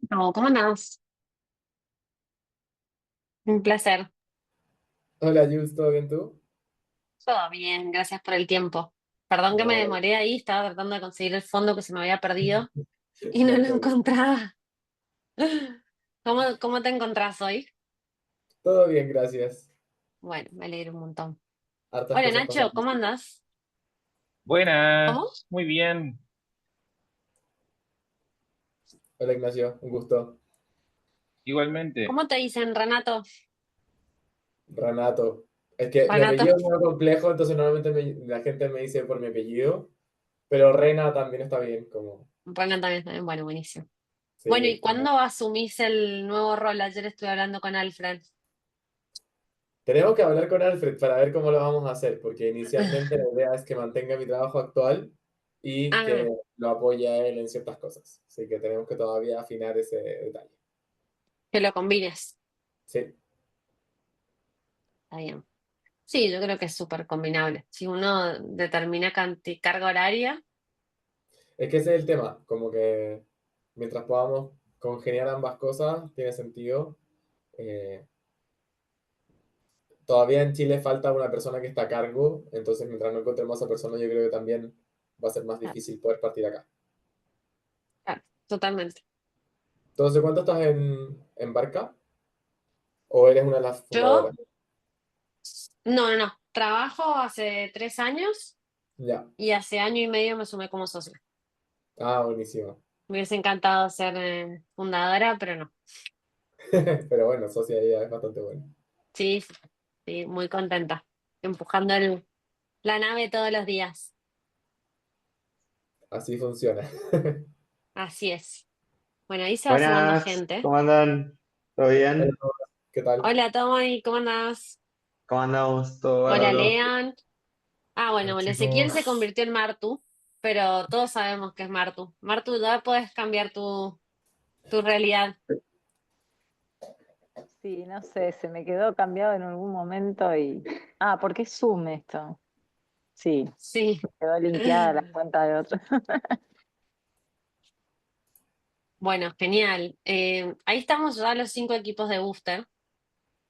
¿Cómo andás? Un placer. Hola, Jules, ¿todo bien tú? Todo bien, gracias por el tiempo. Perdón que me No, demoré ahí, estaba tratando de conseguir el fondo que se me había perdido y no no hay lo problema. encontraba. ¿Cómo te encontrás hoy? Todo bien, gracias. Bueno, me alegro un montón. Hartas Hola cosas Nacho, pasando. ¿cómo andás? ¿Cómo? Buenas, muy bien. Hola, Ignacio, un gusto. Igualmente. ¿Cómo te dicen, Renato? Renato. Es que mi Renato. apellido es muy complejo, entonces normalmente la gente me dice por mi apellido, pero Rena también está bien, como, Renato también está bien. Bueno, buenísimo. Bueno, ¿y sí, como... cuándo asumís el nuevo rol? Ayer estuve hablando con Alfred. Tenemos que hablar con Alfred para ver cómo lo vamos a hacer, porque inicialmente la idea es que mantenga mi trabajo actual y que Ah, lo apoye a él en ciertas cosas. Así que tenemos que todavía afinar ese detalle. que lo combines. Sí. Está bien. Sí, yo creo que es súper combinable. Si uno determina carga horaria, Es que ese es el tema, como que mientras podamos congeniar ambas cosas, tiene sentido. Eh, Todavía en Chile falta una persona que está a cargo, entonces mientras no encontremos a esa persona, yo creo que también va a ser más claro, difícil poder partir acá. claro, totalmente. Entonces, ¿cuánto estás en Barca? ¿O eres una de las Yo, fundadoras? no, no, no. Trabajo hace 3 años Ya. y hace año y medio me sumé como socia. Ah, buenísimo. Me hubiese encantado ser fundadora, pero no. Pero bueno, socia ya es bastante bueno. Sí, sí, sí, muy contenta. Empujando la nave todos los días. Así funciona. Así es. Bueno, ahí se va sumando Buenas, gente. ¿cómo andan? ¿Todo Hola, bien? Tomás, ¿qué tal? Hola, Tommy, ¿cómo andás? ¿Cómo andamos? ¿Todo Hola, bárbaro? Lean. Ah, bueno, Hola, bueno, Ezequiel se chicos. convirtió en Martu, pero todos sabemos que es Martu. Martu, ya puedes cambiar tu realidad. Sí, no sé, se me quedó cambiado en algún momento y... Ah, ¿por qué Zoom esto? Sí, Sí. quedó linkeada la cuenta de otro. Bueno, genial. Ahí estamos ya los 5 equipos de Booster.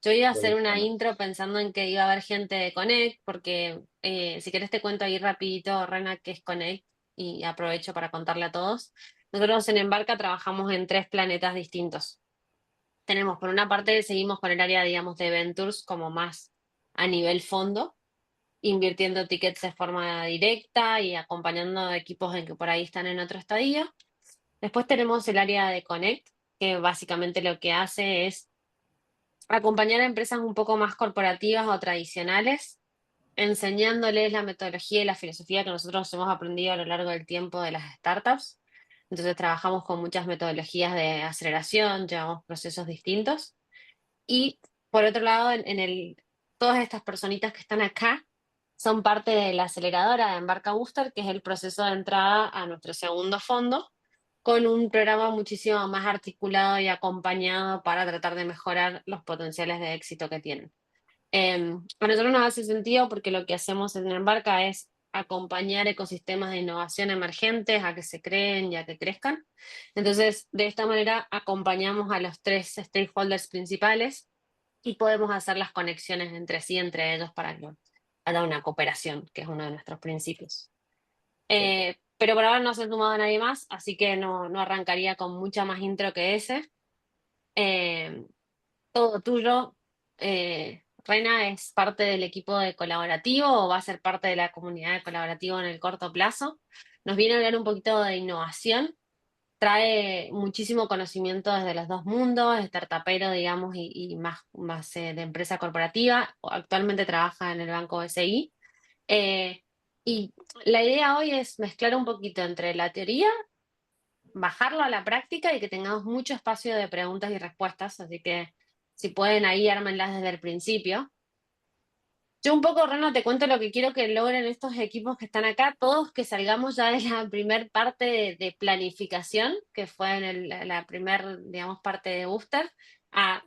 Yo iba a hacer una Buenísimo. intro pensando en que iba a haber gente de Connect, porque si querés te cuento ahí rapidito, Rena, qué es Connect, y aprovecho para contarle a todos. Nosotros en Embarca trabajamos en 3 planetas distintos. Tenemos, por una parte, seguimos con el área, digamos, de Ventures como más a nivel fondo, invirtiendo tickets de forma directa y acompañando a equipos en que por ahí están en otro estadio. Después tenemos el área de Connect, que básicamente lo que hace es acompañar a empresas un poco más corporativas o tradicionales, enseñándoles la metodología y la filosofía que nosotros hemos aprendido a lo largo del tiempo de las startups. Entonces trabajamos con muchas metodologías de aceleración, llevamos procesos distintos. Y por otro lado, todas estas personitas que están acá son parte de la aceleradora de Embarca Booster, que es el proceso de entrada a nuestro segundo fondo, con un programa muchísimo más articulado y acompañado para tratar de mejorar los potenciales de éxito que tienen. A nosotros nos hace sentido porque lo que hacemos en Embarca es acompañar ecosistemas de innovación emergentes a que se creen y a que crezcan. Entonces, de esta manera acompañamos a los 3 stakeholders principales y podemos hacer las conexiones entre sí, entre ellos, para que haya una cooperación, que es uno de nuestros principios. Pero por ahora no se ha sumado nadie más, así que no arrancaría con mucha más intro que ese. Eh, Todo tuyo. Reina es parte del equipo de colaborativo o va a ser parte de la comunidad de colaborativo en el corto plazo. Nos viene a hablar un poquito de innovación. Trae muchísimo conocimiento desde los dos mundos, startupero, digamos, y más de empresa corporativa. Actualmente trabaja en el banco SI. Eh, y la idea hoy es mezclar un poquito entre la teoría, bajarlo a la práctica y que tengamos mucho espacio de preguntas y respuestas. Así que si pueden ahí, ármenlas desde el principio. Yo un poco, Reno, te cuento lo que quiero que logren estos equipos que están acá, todos que salgamos ya de la primer parte de planificación, que fue en la primer, digamos, parte de Booster, a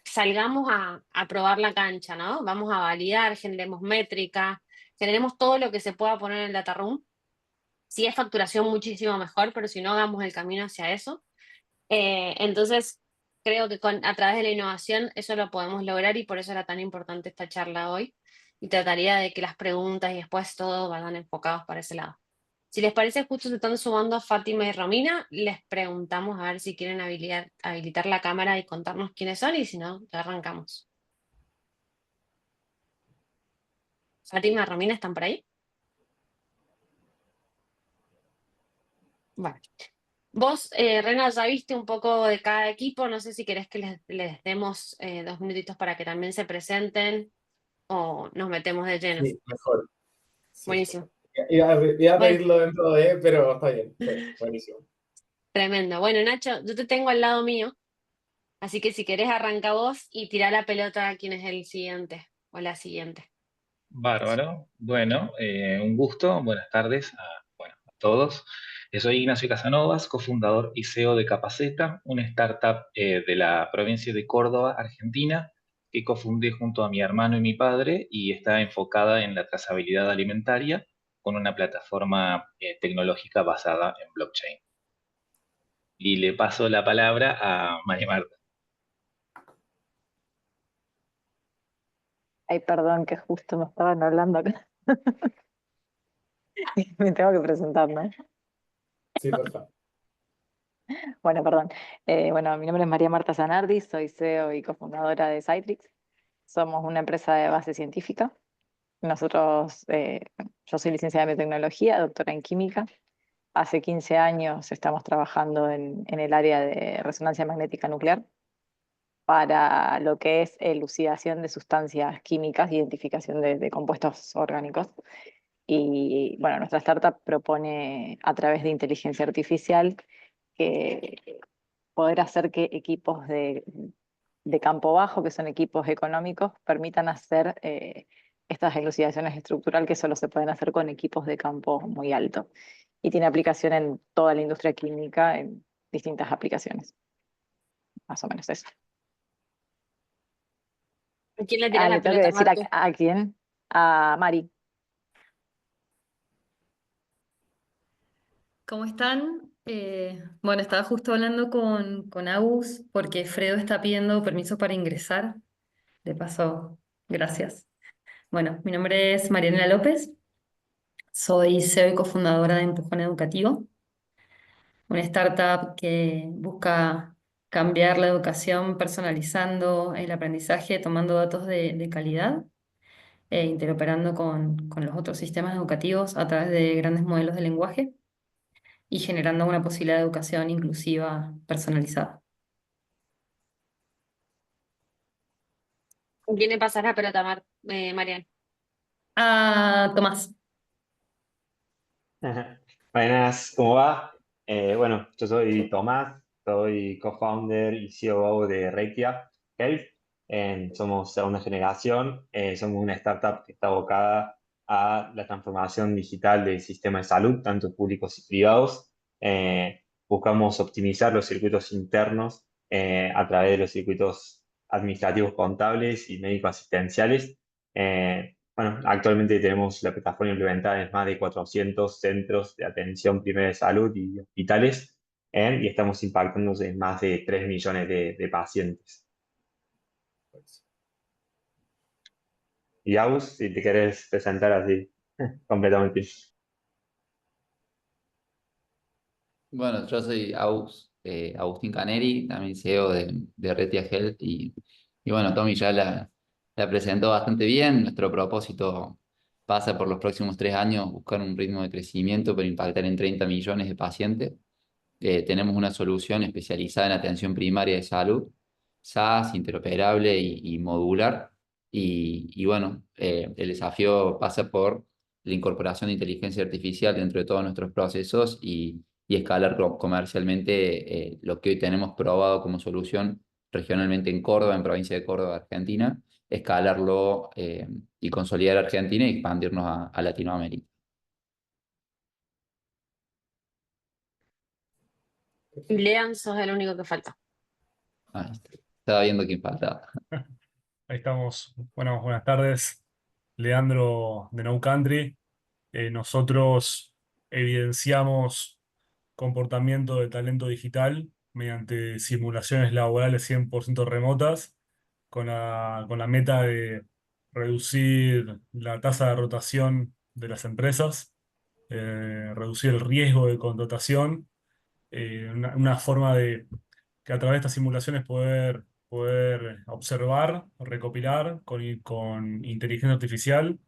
salgamos a probar la cancha, ¿no? Vamos a validar, generemos métrica, generemos todo lo que se pueda poner en el data room. Si es facturación, muchísimo mejor, pero si no, hagamos el camino hacia eso. Entonces, creo que a través de la innovación eso lo podemos lograr y por eso era tan importante esta charla hoy. Y trataría de que las preguntas y después todo vayan enfocados para ese lado. Si les parece, justo se están sumando Fátima y Romina, les preguntamos a ver si quieren habilitar la cámara y contarnos quiénes son y si no, ya arrancamos. Fátima, Romina, ¿están por ahí? Bueno. Vos, Rena, ya viste un poco de cada equipo, no sé si querés que les demos 2 minutitos para que también se presenten o nos metemos de lleno. Sí, mejor. Sí. Buenísimo. Iba a Bueno, pedirlo dentro de, pero está bien. Buenísimo. tremendo. Bueno, Nacho, yo te tengo al lado mío, así que si querés arranca vos y tirá la pelota a quién es el siguiente o la siguiente. Bárbaro. Bueno, un gusto. Buenas tardes a todos. Soy Ignacio Casanovas, cofundador y CEO de Capaceta, una startup de la provincia de Córdoba, Argentina, que cofundé junto a mi hermano y mi padre y está enfocada en la trazabilidad alimentaria con una plataforma tecnológica basada en blockchain. Y le paso la palabra a María Marta. Ay, perdón, que justo me estaban hablando acá. Me tengo que presentar, ¿no? Sí, por favor. Bueno, perdón. Bueno, mi nombre es María Marta Zanardi, soy CEO y cofundadora de Cytrix. Somos una empresa de base científica. Nosotros, yo soy licenciada en biotecnología, doctora en química. Hace 15 años estamos trabajando en el área de resonancia magnética nuclear para lo que es elucidación de sustancias químicas, identificación de compuestos orgánicos. Y bueno, nuestra startup propone a través de inteligencia artificial que poder hacer que equipos de campo bajo, que son equipos económicos, permitan hacer estas elucidaciones estructural que solo se pueden hacer con equipos de campo muy alto. Y tiene aplicación en toda la industria química, en distintas aplicaciones. Más o menos eso. ¿A quién le tirás Le la tengo que pelota, decir Martu? a quién. A Mari. ¿Cómo están? Bueno, estaba justo hablando con Agus porque Fredo está pidiendo permiso para ingresar. De paso, gracias. Bueno, mi nombre es Marianela López, soy CEO y cofundadora de Empujón Educativo, una startup que busca cambiar la educación personalizando el aprendizaje, tomando datos de calidad e interoperando con los otros sistemas educativos a través de grandes modelos de lenguaje y generando una posibilidad de educación inclusiva personalizada. ¿A quién le pasás la pelota, Marian? Ah, Tomás. Buenas, ¿cómo va? Bueno, yo soy Tomás, soy co-founder y COO de Rekia Health. Somos segunda generación, somos una startup que está abocada a la transformación digital del sistema de salud, tanto públicos y privados. Buscamos optimizar los circuitos internos a través de los circuitos administrativos contables y médico-asistenciales. Bueno, actualmente tenemos la plataforma implementada en más de 400 centros de atención primaria de salud y hospitales, y estamos impactando en más de 3 millones de pacientes. Y Aus, si te querés presentar así, completamente. Bueno, yo soy Agustín Caneri, también CEO de Retia Health y bueno, Tommy ya la presentó bastante bien. Nuestro propósito pasa por los próximos 3 años buscar un ritmo de crecimiento para impactar en 30 millones de pacientes. Tenemos una solución especializada en atención primaria de salud, SaaS, interoperable y modular. Y bueno, el desafío pasa por la incorporación de inteligencia artificial dentro de todos nuestros procesos y escalar comercialmente lo que hoy tenemos probado como solución regionalmente en Córdoba, en provincia de Córdoba, Argentina, escalarlo y consolidar Argentina y expandirnos a Latinoamérica. Y Lean, sos el único que falta. Ahí está. Estaba viendo quién faltaba. Ahí estamos. Bueno, buenas tardes. Leandro de No Country. Nosotros evidenciamos comportamiento de talento digital mediante simulaciones laborales 100% remotas, con la meta de reducir la tasa de rotación de las empresas, reducir el riesgo de contratación, una forma de que a través de estas simulaciones poder observar, recopilar con inteligencia artificial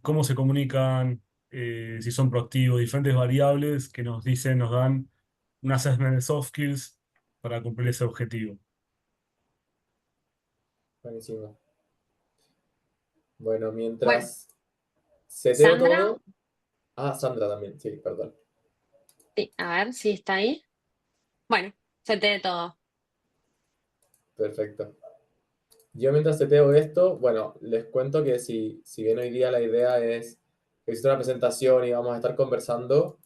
cómo se comunican, si son proactivos, diferentes variables que nos dan un assessment de soft skills para cumplir ese objetivo. Buenísimo. Bueno, Bueno, mientras seteo Sandra, todo. Ah, Sandra también, sí, perdón. sí, a ver si está ahí. Bueno, seteé todo. Perfecto. Yo mientras seteo esto, bueno, les cuento que si bien hoy día la idea es que existe una presentación y vamos a estar conversando,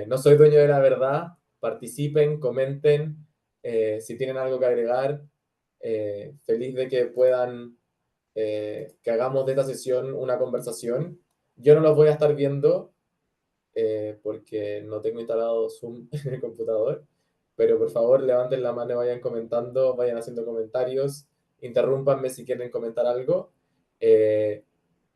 no soy dueño de la verdad. Participen, comenten, si tienen algo que agregar. Feliz de que puedan, que hagamos de esta sesión una conversación. Yo no los voy a estar viendo porque no tengo instalado Zoom en el computador, pero por favor levanten la mano, vayan comentando, vayan haciendo comentarios, interrúmpanme si quieren comentar algo. Eh,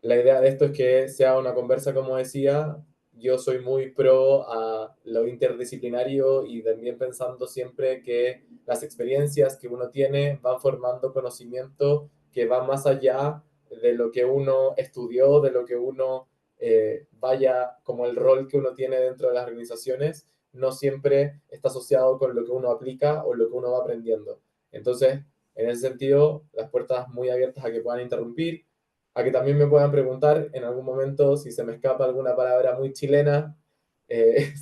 la idea de esto es que sea una conversa, como decía. Yo soy muy pro a lo interdisciplinario y también pensando siempre que las experiencias que uno tiene van formando conocimiento que va más allá de lo que uno estudió, de lo que uno vaya como el rol que uno tiene dentro de las organizaciones, no siempre está asociado con lo que uno aplica o lo que uno va aprendiendo. Entonces, en ese sentido, las puertas muy abiertas a que puedan interrumpir, a que también me puedan preguntar en algún momento si se me escapa alguna palabra muy chilena.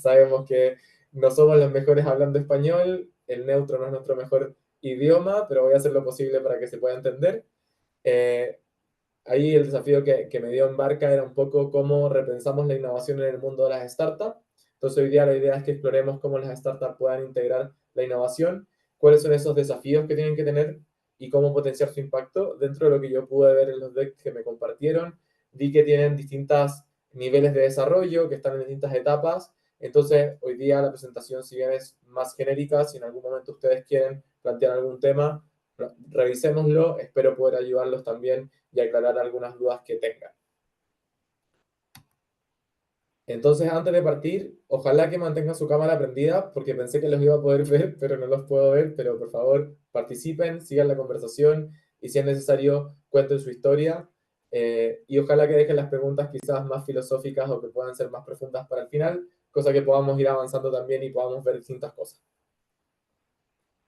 Sabemos que no somos los mejores hablando español, el neutro no es nuestro mejor idioma, pero voy a hacer lo posible para que se pueda entender. Eh, Ahí el desafío que me dio en Barca era un poco cómo repensamos la innovación en el mundo de las startups. Entonces hoy día la idea es que exploremos cómo las startups puedan integrar la innovación, cuáles son esos desafíos que tienen que tener y cómo potenciar su impacto. Dentro de lo que yo pude ver en los decks que me compartieron, vi que tienen distintos niveles de desarrollo, que están en distintas etapas. Entonces hoy día la presentación, si bien es más genérica, si en algún momento ustedes quieren plantear algún tema, revisémoslo. Espero poder ayudarlos también y aclarar algunas dudas que tengan. Entonces, antes de partir, ojalá que mantengan su cámara prendida, porque pensé que los iba a poder ver, pero no los puedo ver. Pero por favor, participen, sigan la conversación y si es necesario, cuenten su historia. Y ojalá que dejen las preguntas quizás más filosóficas o que puedan ser más profundas para el final, cosa que podamos ir avanzando también y podamos ver distintas cosas.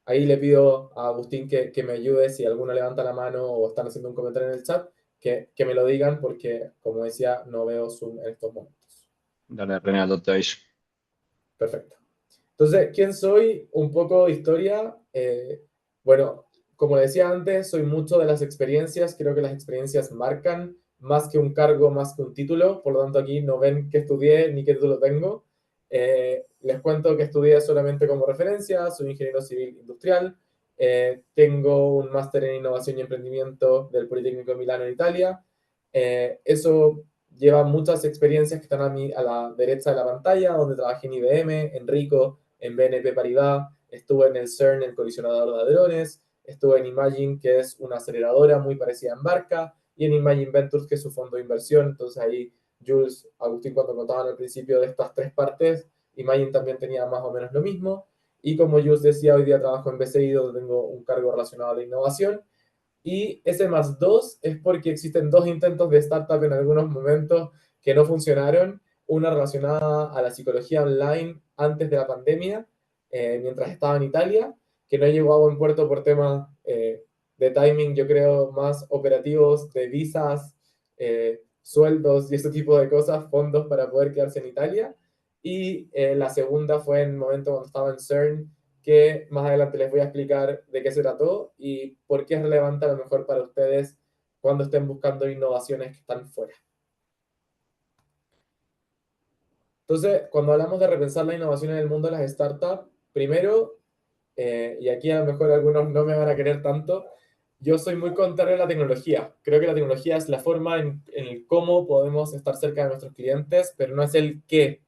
Ahí le pido a Agustín que me ayude si alguno levanta la mano o están haciendo un comentario en el chat, que me lo digan porque, como decía, no veo Zoom en estos momentos. Dale, Renato, te aviso. Perfecto. Entonces, ¿quién soy? Un poco de historia. Bueno, como decía antes, soy mucho de las experiencias. Creo que las experiencias marcan más que un cargo, más que un título. Por lo tanto, aquí no ven qué estudié ni qué título tengo. Les cuento que estudié solamente como referencia. Soy ingeniero civil industrial. Tengo un máster en innovación y emprendimiento del Politécnico de Milano en Italia. Eso lleva muchas experiencias que están a la derecha de la pantalla, donde trabajé en IBM, en Rico, en BNP Paribas, estuve en el CERN, el colisionador de hadrones, estuve en Imagine, que es una aceleradora muy parecida a Embarca, y en Imagine Ventures, que es su fondo de inversión. Entonces ahí Jules, Agustín, cuando contaban al principio de estas tres partes, Imagine también tenía más o menos lo mismo. Y como Jules decía, hoy día trabajo en BCI, donde tengo un cargo relacionado a la innovación. Y ese más dos es porque existen dos intentos de startup en algunos momentos que no funcionaron. Una relacionada a la psicología online antes de la pandemia, mientras estaba en Italia, que no llegó a buen puerto por temas de timing, yo creo, más operativos, de visas, sueldos y ese tipo de cosas, fondos para poder quedarse en Italia. Y la segunda fue en el momento cuando estaba en CERN, que más adelante les voy a explicar de qué se trató y por qué es relevante a lo mejor para ustedes cuando estén buscando innovaciones que están fuera. Entonces, cuando hablamos de repensar la innovación en el mundo de las startups, primero, y aquí a lo mejor algunos no me van a querer tanto, yo soy muy contrario a la tecnología. Creo que la tecnología es la forma en el cómo podemos estar cerca de nuestros clientes, pero no es el qué.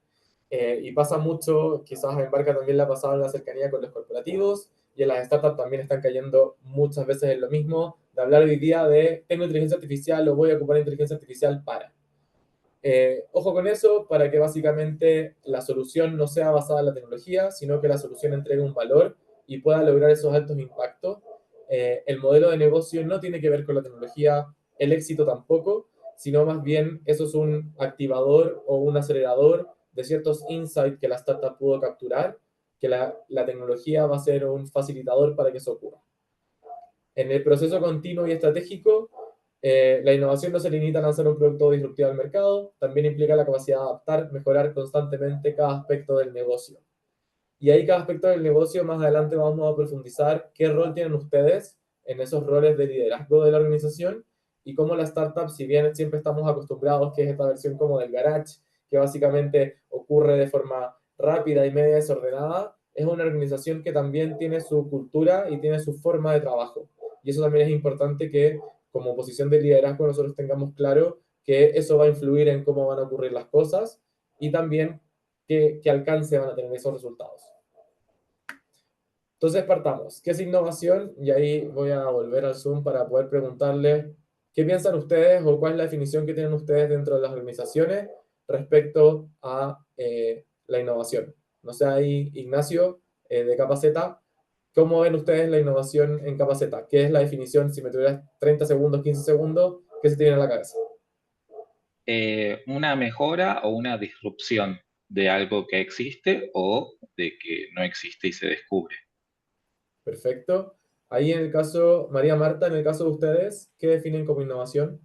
Y pasa mucho, quizás a Embarca también le ha pasado en la cercanía con los corporativos, y en las startups también están cayendo muchas veces en lo mismo, de hablar hoy día de tengo inteligencia artificial o voy a ocupar inteligencia artificial para. Ojo con eso, para que básicamente la solución no sea basada en la tecnología, sino que la solución entregue un valor y pueda lograr esos altos impactos. El modelo de negocio no tiene que ver con la tecnología, el éxito tampoco, sino más bien eso es un activador o un acelerador de ciertos insights que la startup pudo capturar, que la tecnología va a ser un facilitador para que eso ocurra. En el proceso continuo y estratégico, la innovación no se limita a lanzar un producto disruptivo al mercado, también implica la capacidad de adaptar, mejorar constantemente cada aspecto del negocio. Y ahí cada aspecto del negocio, más adelante vamos a profundizar qué rol tienen ustedes en esos roles de liderazgo de la organización y cómo la startup, si bien siempre estamos acostumbrados, que es esta versión como del garage, que básicamente ocurre de forma rápida y media desordenada, es una organización que también tiene su cultura y tiene su forma de trabajo. Y eso también es importante que como posición de liderazgo nosotros tengamos claro que eso va a influir en cómo van a ocurrir las cosas y también qué alcance van a tener esos resultados. Entonces partamos. ¿Qué es innovación? Y ahí voy a volver al Zoom para poder preguntarle qué piensan ustedes o cuál es la definición que tienen ustedes dentro de las organizaciones respecto a la innovación. No sé, ahí Ignacio de Capaceta, ¿cómo ven ustedes la innovación en Capaceta? ¿Qué es la definición? Si me tuvieras 30 segundos, 15 segundos, ¿qué se tiene en la cabeza? Una mejora o una disrupción de algo que existe o de que no existe y se descubre. Perfecto. Ahí en el caso, María Marta, en el caso de ustedes, ¿qué definen como innovación?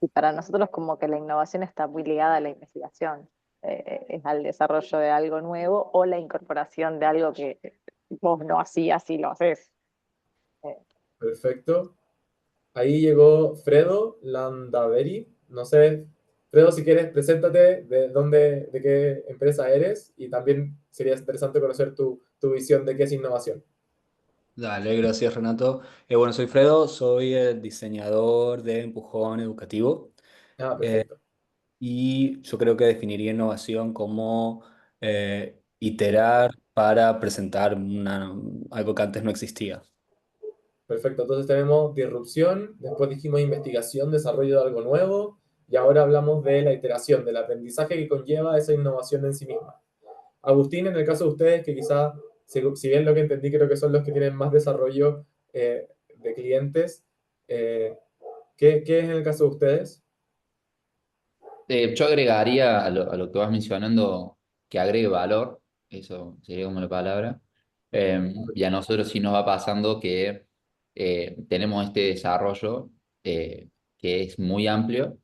Y para nosotros como que la innovación está muy ligada a la investigación, es al desarrollo de algo nuevo o la incorporación de algo que vos no hacías y lo haces. Eh, Perfecto. Ahí llegó Fredo Landaveri. No sé, Fredo, si quieres, preséntate de dónde, de qué empresa eres y también sería interesante conocer tu visión de qué es innovación. Dale, gracias Renato. Bueno, soy Fredo, soy el diseñador de Empujón Educativo Ah, perfecto. y yo creo que definiría innovación como iterar para presentar algo que antes no existía. Perfecto. Entonces tenemos disrupción, después dijimos investigación, desarrollo de algo nuevo y ahora hablamos de la iteración, del aprendizaje que conlleva esa innovación en sí misma. Agustín, en el caso de ustedes, que quizá, si bien lo que entendí, creo que son los que tienen más desarrollo de clientes, ¿qué es en el caso de ustedes? Yo agregaría a lo que vas mencionando que agregue valor, eso sería como la palabra. Y a nosotros sí nos va pasando que tenemos este desarrollo que es muy amplio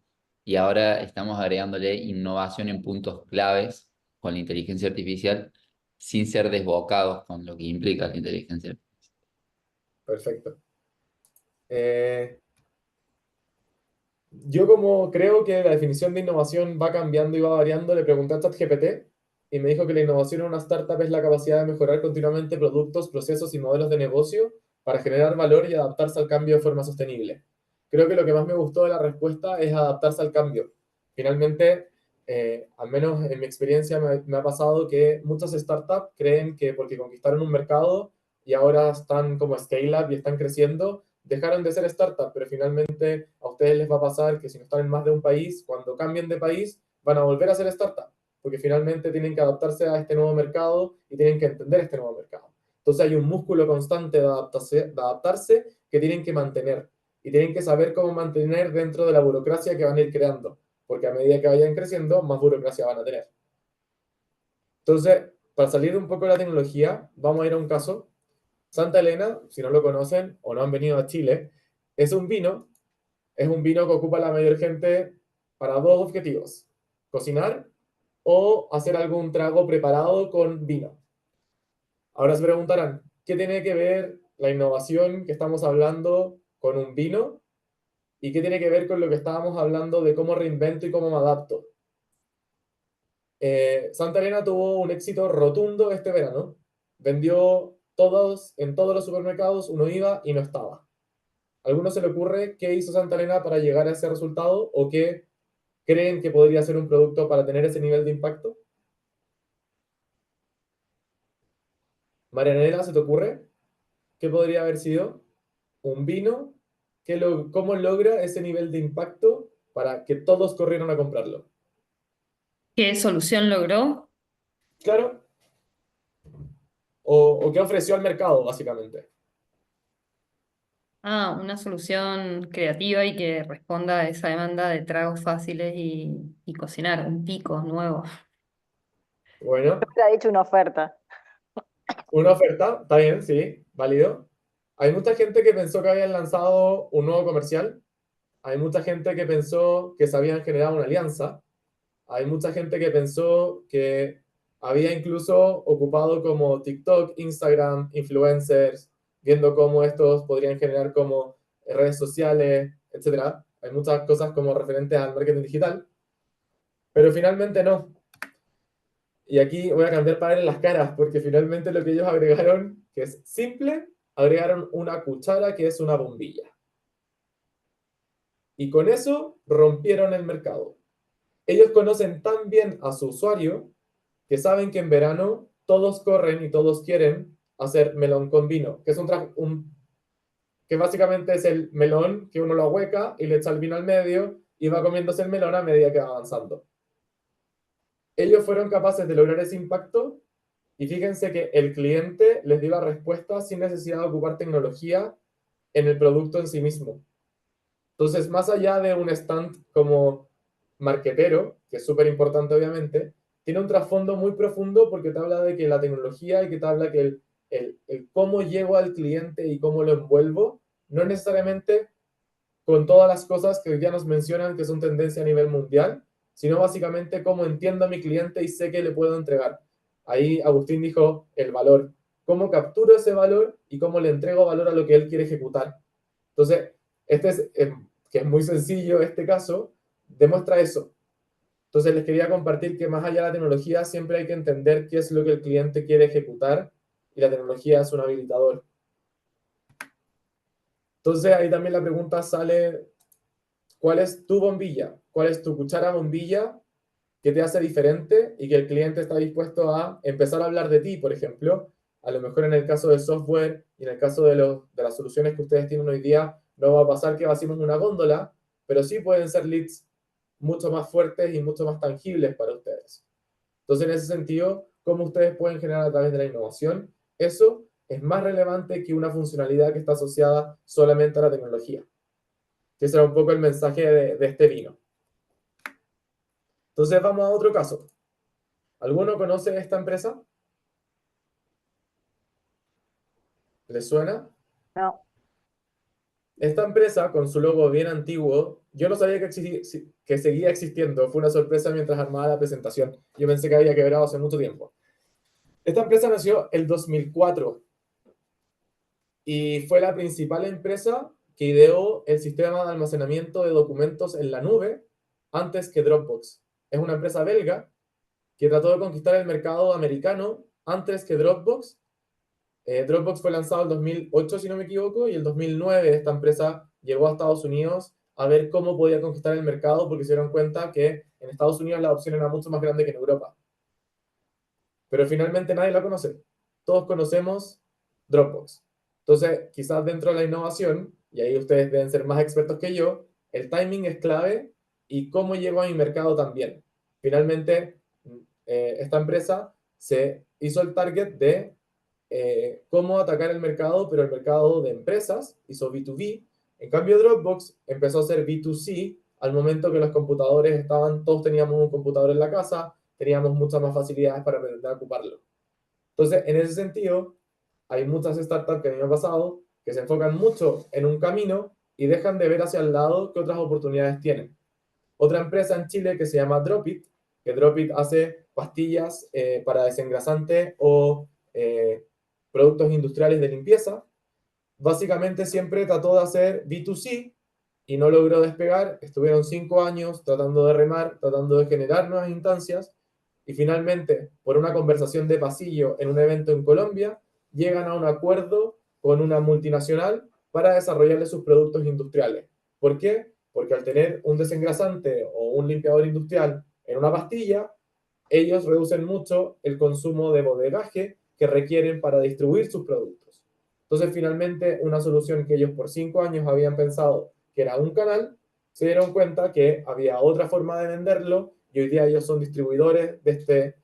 y ahora estamos agregándole innovación en puntos claves con la inteligencia artificial sin ser desbocados con lo que implica la inteligencia artificial. Perfecto. Yo como creo que la definición de innovación va cambiando y va variando, le pregunté a ChatGPT y me dijo que la innovación en una startup es la capacidad de mejorar continuamente productos, procesos y modelos de negocio para generar valor y adaptarse al cambio de forma sostenible. Creo que lo que más me gustó de la respuesta es adaptarse al cambio. Finalmente, al menos en mi experiencia me ha pasado que muchas startups creen que porque conquistaron un mercado y ahora están como scale-up y están creciendo, dejaron de ser startup, pero finalmente a ustedes les va a pasar que si no están en más de un país, cuando cambien de país, van a volver a ser startup, porque finalmente tienen que adaptarse a este nuevo mercado y tienen que entender este nuevo mercado. Entonces hay un músculo constante de adaptarse que tienen que mantener y tienen que saber cómo mantener dentro de la burocracia que van a ir creando, porque a medida que vayan creciendo, más burocracia van a tener. Entonces, para salir un poco de la tecnología, vamos a ir a un caso. Santa Elena, si no lo conocen o no han venido a Chile, es un vino, es un vino que ocupa la mayor gente para dos objetivos: cocinar o hacer algún trago preparado con vino. Ahora se preguntarán, ¿qué tiene que ver la innovación que estamos hablando con un vino? ¿Y qué tiene que ver con lo que estábamos hablando de cómo reinvento y cómo me adapto? Santa Elena tuvo un éxito rotundo este verano. Vendió en todos los supermercados, uno iba y no estaba. ¿A alguno se le ocurre qué hizo Santa Elena para llegar a ese resultado o qué creen que podría ser un producto para tener ese nivel de impacto? Marianela, ¿se te ocurre? ¿Qué podría haber sido? ¿Un vino? ¿Cómo logra ese nivel de impacto para que todos corrieran a comprarlo? ¿Qué solución logró? Claro. ¿O qué ofreció al mercado, básicamente? Ah, una solución creativa y que responda a esa demanda de tragos fáciles y cocinar, un pico nuevo. Bueno, Te ha dicho una oferta. una oferta, está bien, sí, válido. Hay mucha gente que pensó que habían lanzado un nuevo comercial. Hay mucha gente que pensó que se habían generado una alianza. Hay mucha gente que pensó que había incluso ocupado como TikTok, Instagram, influencers, viendo cómo estos podrían generar como redes sociales, etc. Hay muchas cosas como referentes al marketing digital, pero finalmente no. Y aquí voy a cambiar para ver las caras, porque finalmente lo que ellos agregaron, que es simple, agregaron una cuchara que es una bombilla. Y con eso rompieron el mercado. Ellos conocen tan bien a su usuario que saben que en verano todos corren y todos quieren hacer melón con vino, que es que básicamente es el melón que uno lo ahueca y le echa el vino al medio y va comiéndose el melón a medida que va avanzando. Ellos fueron capaces de lograr ese impacto y fíjense que el cliente les dio la respuesta sin necesidad de ocupar tecnología en el producto en sí mismo. Entonces, más allá de un stand como marquetero, que es súper importante obviamente, tiene un trasfondo muy profundo porque te habla de que la tecnología y que te habla que el cómo llego al cliente y cómo lo envuelvo, no necesariamente con todas las cosas que hoy día nos mencionan que son tendencia a nivel mundial, sino básicamente cómo entiendo a mi cliente y sé que le puedo entregar. Ahí Agustín dijo el valor, cómo capturo ese valor y cómo le entrego valor a lo que él quiere ejecutar. Entonces, que es muy sencillo este caso, demuestra eso. Entonces les quería compartir que más allá de la tecnología siempre hay que entender qué es lo que el cliente quiere ejecutar y la tecnología es un habilitador. Entonces ahí también la pregunta sale, ¿cuál es tu bombilla? ¿Cuál es tu cuchara bombilla que te hace diferente y que el cliente está dispuesto a empezar a hablar de ti, por ejemplo? A lo mejor en el caso del software y en el caso de las soluciones que ustedes tienen hoy día, no va a pasar que vaciemos una góndola, pero sí pueden ser leads mucho más fuertes y mucho más tangibles para ustedes. Entonces, en ese sentido, ¿cómo ustedes pueden generar a través de la innovación? Eso es más relevante que una funcionalidad que está asociada solamente a la tecnología. Que ese era un poco el mensaje de este vino. Entonces, vamos a otro caso. ¿Alguno conoce esta empresa? ¿Les suena? No. Esta empresa, con su logo bien antiguo, yo no sabía que seguía existiendo. Fue una sorpresa mientras armaba la presentación. Yo pensé que había quebrado hace mucho tiempo. Esta empresa nació el 2004 y fue la principal empresa que ideó el sistema de almacenamiento de documentos en la nube antes que Dropbox. Es una empresa belga que trató de conquistar el mercado americano antes que Dropbox. Dropbox fue lanzado en 2008, si no me equivoco, y en 2009 esta empresa llegó a Estados Unidos a ver cómo podía conquistar el mercado porque se dieron cuenta que en Estados Unidos la opción era mucho más grande que en Europa. Pero finalmente nadie la conoce. Todos conocemos Dropbox. Entonces, quizás dentro de la innovación, y ahí ustedes deben ser más expertos que yo, el timing es clave y cómo llegó a mi mercado también. Finalmente, esta empresa se hizo el target de cómo atacar el mercado, pero el mercado de empresas, hizo B2B. En cambio, Dropbox empezó a ser B2C al momento que los computadores todos teníamos un computador en la casa, teníamos muchas más facilidades para aprender a ocuparlo. Entonces, en ese sentido, hay muchas startups que a mí me ha pasado que se enfocan mucho en un camino y dejan de ver hacia el lado qué otras oportunidades tienen. Otra empresa en Chile que se llama Dropit, que Dropit hace pastillas para desengrasante o productos industriales de limpieza, básicamente siempre trató de hacer B2C y no logró despegar. Estuvieron 5 años tratando de remar, tratando de generar nuevas instancias y finalmente, por una conversación de pasillo en un evento en Colombia, llegan a un acuerdo con una multinacional para desarrollarle sus productos industriales. ¿Por qué? porque al tener un desengrasante o un limpiador industrial en una pastilla, ellos reducen mucho el consumo de bodegaje que requieren para distribuir sus productos. Entonces, finalmente, una solución que ellos por 5 años habían pensado que era un canal, se dieron cuenta que había otra forma de venderlo y hoy día ellos son distribuidores de este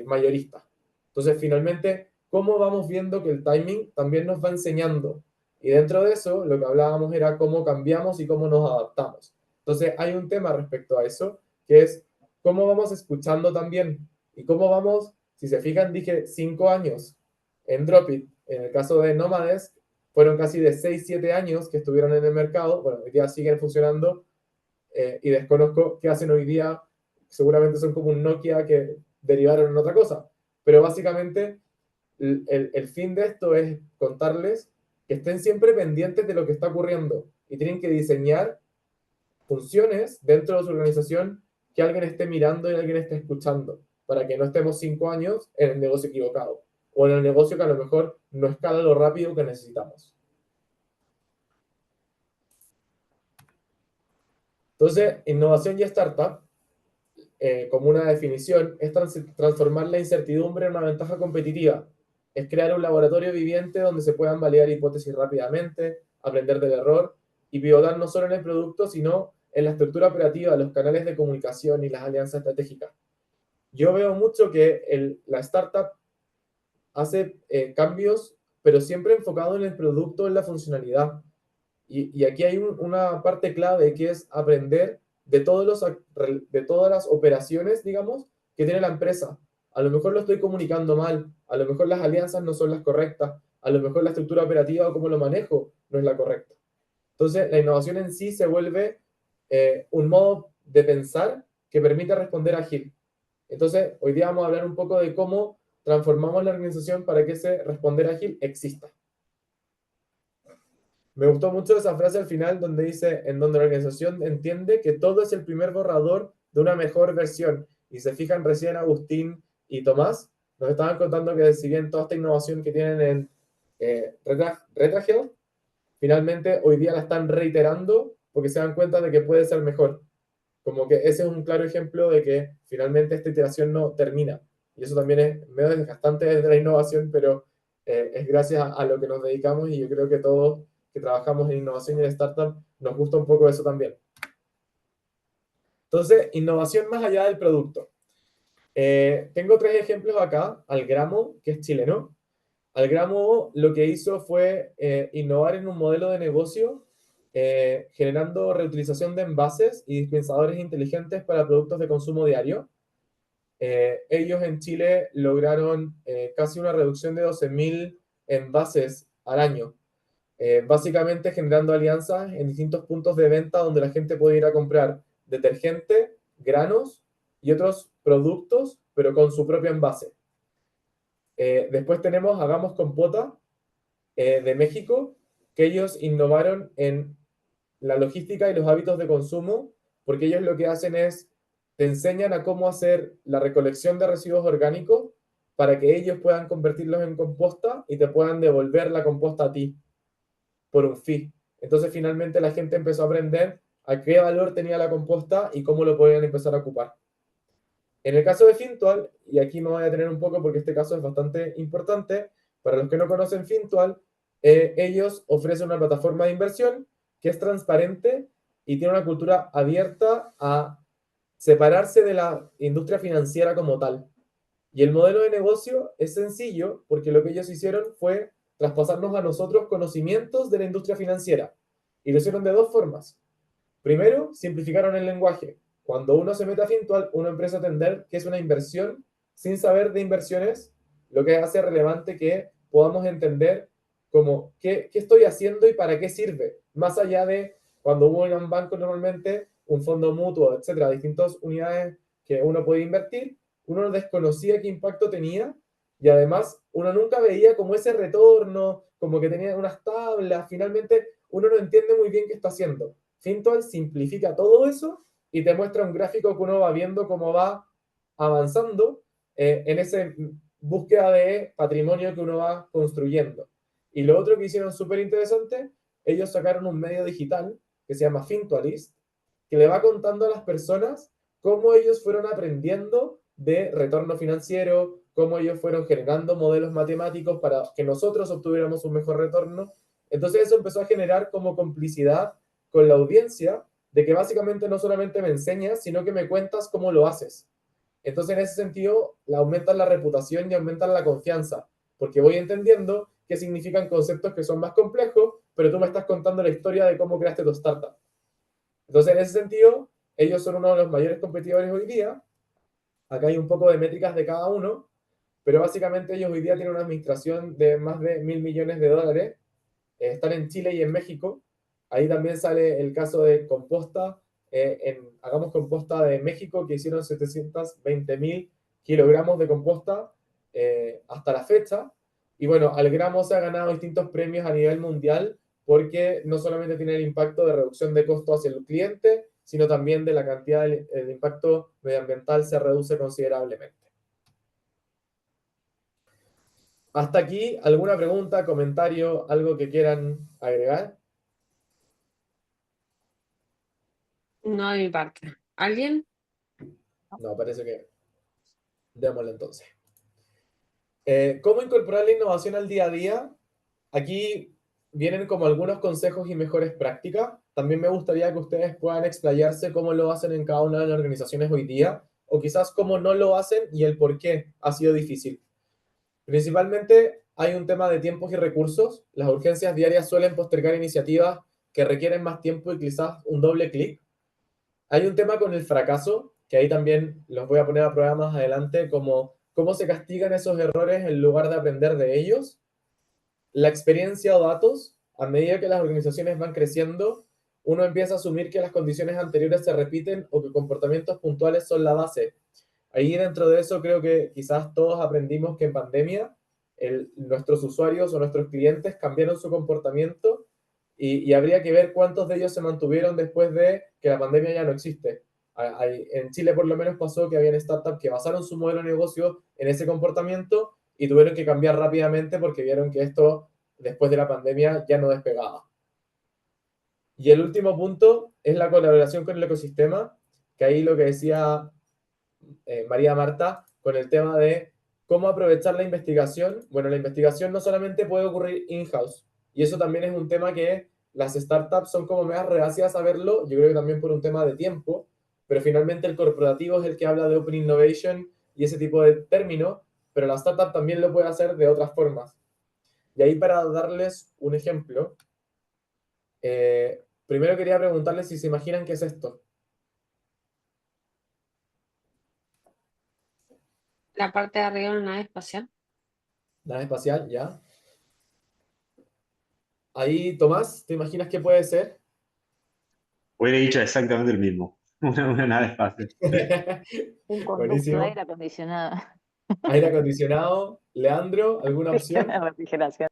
mayorista. Entonces, finalmente, ¿cómo vamos viendo que el timing también nos va enseñando? Y dentro de eso, lo que hablábamos era cómo cambiamos y cómo nos adaptamos. Entonces, hay un tema respecto a eso, que es cómo vamos escuchando también y cómo vamos, si se fijan, dije 5 años en Dropit. En el caso de Nómades, fueron casi de 6-7 años que estuvieron en el mercado. Bueno, hoy día siguen funcionando y desconozco qué hacen hoy día. Seguramente son como un Nokia que derivaron en otra cosa. Pero básicamente el fin de esto es contarles que estén siempre pendientes de lo que está ocurriendo y tienen que diseñar funciones dentro de su organización que alguien esté mirando y alguien esté escuchando, para que no estemos 5 años en el negocio equivocado o en el negocio que a lo mejor no escala lo rápido que necesitamos. Entonces, innovación y startup, como una definición, es transformar la incertidumbre en una ventaja competitiva. Es crear un laboratorio viviente donde se puedan validar hipótesis rápidamente, aprender del error y pivotar no solo en el producto, sino en la estructura operativa, los canales de comunicación y las alianzas estratégicas. Yo veo mucho que la startup hace cambios, pero siempre enfocado en el producto, en la funcionalidad. Y aquí hay una parte clave que es aprender de todas las operaciones, digamos, que tiene la empresa. A lo mejor lo estoy comunicando mal, a lo mejor las alianzas no son las correctas, a lo mejor la estructura operativa o cómo lo manejo no es la correcta. Entonces, la innovación en sí se vuelve un modo de pensar que permite responder ágil. Entonces, hoy día vamos a hablar un poco de cómo transformamos la organización para que ese responder ágil exista. Me gustó mucho esa frase al final donde dice, en donde la organización entiende que todo es el primer borrador de una mejor versión. Y se fijan recién Agustín y Tomás, nos estaban contando que si bien toda esta innovación que tienen en RetraHealth, finalmente hoy día la están reiterando porque se dan cuenta de que puede ser mejor. Como que ese es un claro ejemplo de que finalmente esta iteración no termina. Y eso también es medio desgastante desde la innovación, pero es gracias a lo que nos dedicamos y yo creo que todos que trabajamos en innovación y en startup nos gusta un poco eso también. Entonces, innovación más allá del producto. Tengo 3 ejemplos acá. Algramo, que es chileno. Algramo lo que hizo fue innovar en un modelo de negocio generando reutilización de envases y dispensadores inteligentes para productos de consumo diario. Ellos en Chile lograron casi una reducción de 12.000 envases al año, básicamente generando alianzas en distintos puntos de venta donde la gente puede ir a comprar detergente, granos y otros productos, pero con su propio envase. Después tenemos Hagamos Compota de México, que ellos innovaron en la logística y los hábitos de consumo, porque ellos lo que hacen es, te enseñan a cómo hacer la recolección de residuos orgánicos para que ellos puedan convertirlos en composta y te puedan devolver la composta a ti por un fee. Entonces finalmente la gente empezó a aprender a qué valor tenía la composta y cómo lo podían empezar a ocupar. En el caso de Fintual, y aquí me voy a detener un poco porque este caso es bastante importante, para los que no conocen Fintual, ellos ofrecen una plataforma de inversión que es transparente y tiene una cultura abierta a separarse de la industria financiera como tal. Y el modelo de negocio es sencillo porque lo que ellos hicieron fue traspasarnos a nosotros conocimientos de la industria financiera. Y lo hicieron de 2 formas. Primero, simplificaron el lenguaje. Cuando uno se mete a Fintual, uno empieza a entender que es una inversión sin saber de inversiones, lo que hace relevante que podamos entender como qué estoy haciendo y para qué sirve. Más allá de cuando uno en un banco normalmente, un fondo mutuo, etcétera, distintas unidades que uno puede invertir, uno desconocía qué impacto tenía y además uno nunca veía como ese retorno, como que tenía unas tablas, finalmente uno no entiende muy bien qué está haciendo. Fintual simplifica todo eso y te muestra un gráfico que uno va viendo cómo va avanzando en esa búsqueda de patrimonio que uno va construyendo. Y lo otro que hicieron súper interesante, ellos sacaron un medio digital que se llama Fintualist, que le va contando a las personas cómo ellos fueron aprendiendo de retorno financiero, cómo ellos fueron generando modelos matemáticos para que nosotros obtuviéramos un mejor retorno. Entonces eso empezó a generar como complicidad con la audiencia, de que básicamente no solamente me enseñas, sino que me cuentas cómo lo haces. Entonces, en ese sentido, aumentan la reputación y aumentan la confianza, porque voy entendiendo qué significan conceptos que son más complejos, pero tú me estás contando la historia de cómo creaste tu startup. Entonces, en ese sentido, ellos son uno de los mayores competidores hoy día. Acá hay un poco de métricas de cada uno, pero básicamente ellos hoy día tienen una administración de más de 1.000 millones de dólares. Están en Chile y en México. Ahí también sale el caso de Composta, Hagamos Composta de México, que hicieron 720.000 kilogramos de composta hasta la fecha. Y bueno, al gramo se ha ganado distintos premios a nivel mundial porque no solamente tiene el impacto de reducción de costo hacia el cliente, sino también de la cantidad del impacto medioambiental se reduce considerablemente. Hasta aquí, ¿alguna pregunta, comentario, algo que quieran agregar? No de mi parte. ¿Alguien? No, parece que démosle entonces. ¿Cómo incorporar la innovación al día a día? Aquí vienen como algunos consejos y mejores prácticas. También me gustaría que ustedes puedan explayarse cómo lo hacen en cada una de las organizaciones hoy día, o quizás cómo no lo hacen y el por qué ha sido difícil. Principalmente hay un tema de tiempos y recursos. Las urgencias diarias suelen postergar iniciativas que requieren más tiempo y quizás un doble clic. Hay un tema con el fracaso, que ahí también los voy a poner a prueba más adelante, como cómo se castigan esos errores en lugar de aprender de ellos. La experiencia o datos, a medida que las organizaciones van creciendo, uno empieza a asumir que las condiciones anteriores se repiten o que comportamientos puntuales son la base. Ahí dentro de eso creo que quizás todos aprendimos que en pandemia nuestros usuarios o nuestros clientes cambiaron su comportamiento y habría que ver cuántos de ellos se mantuvieron después de que la pandemia ya no existe. En Chile por lo menos pasó que habían startups que basaron su modelo de negocio en ese comportamiento y tuvieron que cambiar rápidamente porque vieron que esto después de la pandemia ya no despegaba. Y el último punto es la colaboración con el ecosistema, que ahí lo que decía María Marta, con el tema de cómo aprovechar la investigación. Bueno, la investigación no solamente puede ocurrir in-house, y eso también es un tema que las startups son como más reacias a verlo, yo creo que también por un tema de tiempo, pero finalmente el corporativo es el que habla de Open Innovation y ese tipo de términos, pero la startup también lo puede hacer de otras formas. Y ahí para darles un ejemplo, primero quería preguntarles si se imaginan qué es esto. La parte de arriba de una nave espacial. Nave espacial, ya. Ahí, Tomás, ¿te imaginas qué puede ser? Hubiera dicho exactamente el mismo. Una nave espacial. Un conducto de Buenísimo. aire acondicionado. Aire acondicionado. Leandro, ¿alguna opción? Refrigeración.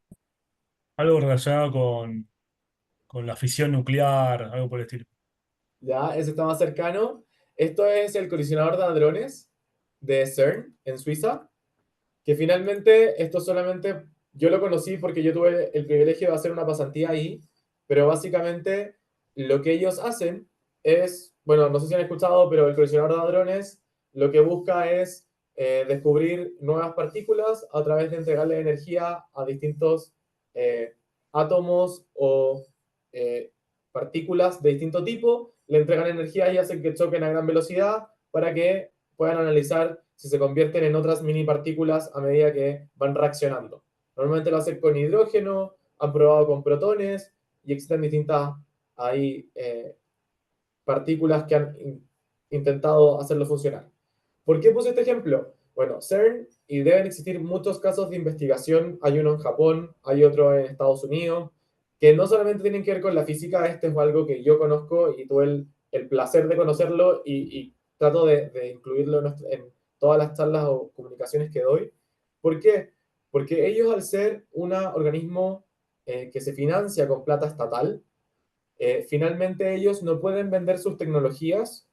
Algo relacionado con la fisión nuclear, algo por el estilo. Ya, ese está más cercano. Esto es el colisionador de hadrones de CERN en Suiza, que finalmente esto solamente yo lo conocí porque yo tuve el privilegio de hacer una pasantía ahí, pero básicamente lo que ellos hacen es, bueno, no sé si han escuchado, pero el colisionador de hadrones lo que busca es descubrir nuevas partículas a través de entregarle energía a distintos átomos o partículas de distinto tipo, le entregan energía y hacen que choquen a gran velocidad para que puedan analizar si se convierten en otras mini partículas a medida que van reaccionando. Normalmente lo hacen con hidrógeno, han probado con protones y existen distintas partículas que han intentado hacerlo funcionar. ¿Por qué puse este ejemplo? Bueno, CERN, y deben existir muchos casos de investigación, hay uno en Japón, hay otro en Estados Unidos, que no solamente tienen que ver con la física, este es algo que yo conozco y tuve el placer de conocerlo y trato de incluirlo en todas las charlas o comunicaciones que doy. ¿Por qué? Porque ellos, al ser un organismo que se financia con plata estatal, finalmente ellos no pueden vender sus tecnologías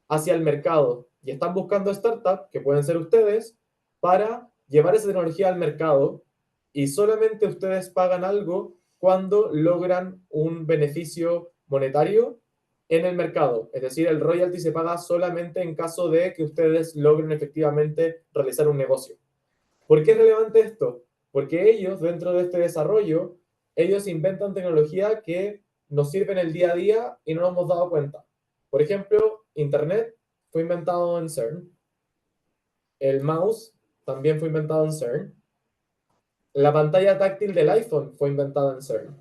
hacia el mercado y están buscando startups, que pueden ser ustedes, para llevar esa tecnología al mercado y solamente ustedes pagan algo cuando logran un beneficio monetario en el mercado. Es decir, el royalty se paga solamente en caso de que ustedes logren efectivamente realizar un negocio. ¿Por qué es relevante esto? Porque ellos, dentro de este desarrollo, ellos inventan tecnología que nos sirve en el día a día y no nos hemos dado cuenta. Por ejemplo, Internet fue inventado en CERN. El mouse también fue inventado en CERN. La pantalla táctil del iPhone fue inventada en CERN.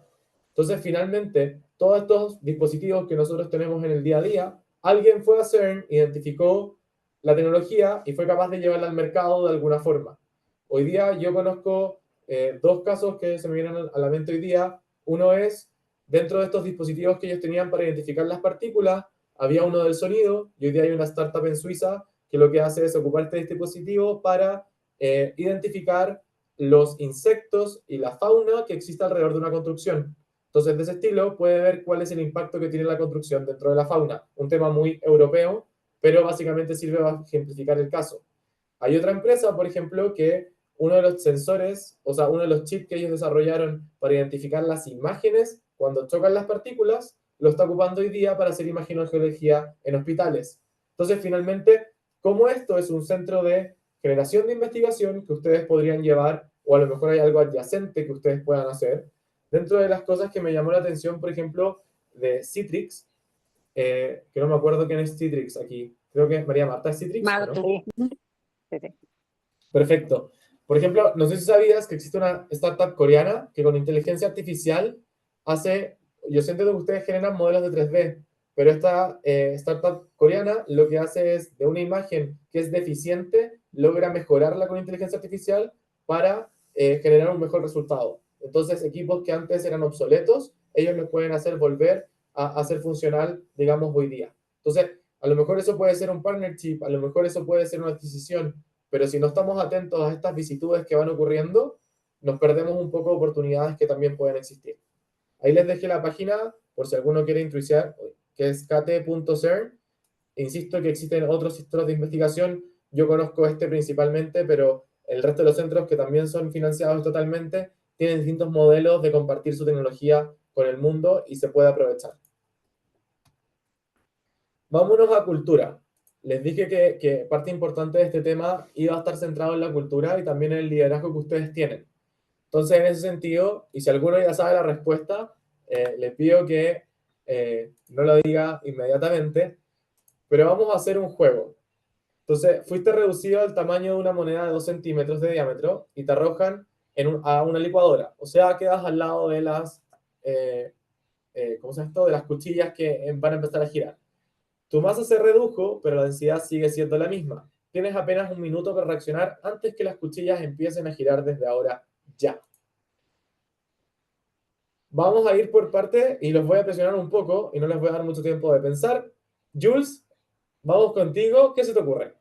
Entonces, finalmente, todos estos dispositivos que nosotros tenemos en el día a día, alguien fue a CERN, identificó la tecnología y fue capaz de llevarla al mercado de alguna forma. Hoy día yo conozco dos casos que se me vienen a la mente hoy día. Uno es, dentro de estos dispositivos que ellos tenían para identificar las partículas, había uno del sonido, y hoy día hay una startup en Suiza que lo que hace es ocupar este dispositivo para identificar los insectos y la fauna que existe alrededor de una construcción. Entonces, de ese estilo, puede ver cuál es el impacto que tiene la construcción dentro de la fauna. Un tema muy europeo, pero básicamente sirve para ejemplificar el caso. Hay otra empresa, por ejemplo, que uno de los sensores, o sea, uno de los chips que ellos desarrollaron para identificar las imágenes cuando chocan las partículas, lo está ocupando hoy día para hacer imagenología en hospitales. Entonces, finalmente, como esto es un centro de generación de investigación que ustedes podrían llevar, o a lo mejor hay algo adyacente que ustedes puedan hacer, dentro de las cosas que me llamó la atención, por ejemplo, de Citrix, que no me acuerdo quién es Citrix aquí, creo que es María Marta, ¿es Citrix? ¿O no? Sí, sí, sí. Perfecto. Por ejemplo, no sé si sabías que existe una startup coreana que con inteligencia artificial hace, yo siento que ustedes generan modelos de 3D, pero esta startup coreana lo que hace es, de una imagen que es deficiente, logra mejorarla con inteligencia artificial para generar un mejor resultado. Entonces, equipos que antes eran obsoletos, ellos los pueden hacer volver a ser funcional, digamos, hoy día. Entonces, a lo mejor eso puede ser un partnership, a lo mejor eso puede ser una adquisición, pero si no estamos atentos a estas vicisitudes que van ocurriendo, nos perdemos un poco de oportunidades que también pueden existir. Ahí les dejé la página, por si alguno quiere intuiciar, que es kt.cern. Insisto que existen otros centros de investigación, yo conozco este principalmente, pero el resto de los centros que también son financiados totalmente, tienen distintos modelos de compartir su tecnología con el mundo y se puede aprovechar. Vámonos a cultura. Les dije que parte importante de este tema iba a estar centrado en la cultura y también en el liderazgo que ustedes tienen. Entonces, en ese sentido, y si alguno ya sabe la respuesta, les pido que no lo diga inmediatamente, pero vamos a hacer un juego. Entonces, fuiste reducido al tamaño de una moneda de 2 centímetros de diámetro y te arrojan a una licuadora. O sea, quedas al lado de las, ¿cómo se llama esto? De las cuchillas que van a empezar a girar. Tu masa se redujo, pero la densidad sigue siendo la misma. Tienes apenas un minuto para reaccionar antes que las cuchillas empiecen a girar desde ahora ya. Vamos a ir por parte y los voy a presionar un poco y no les voy a dar mucho tiempo de pensar. Jules, vamos contigo. ¿Qué se te ocurre?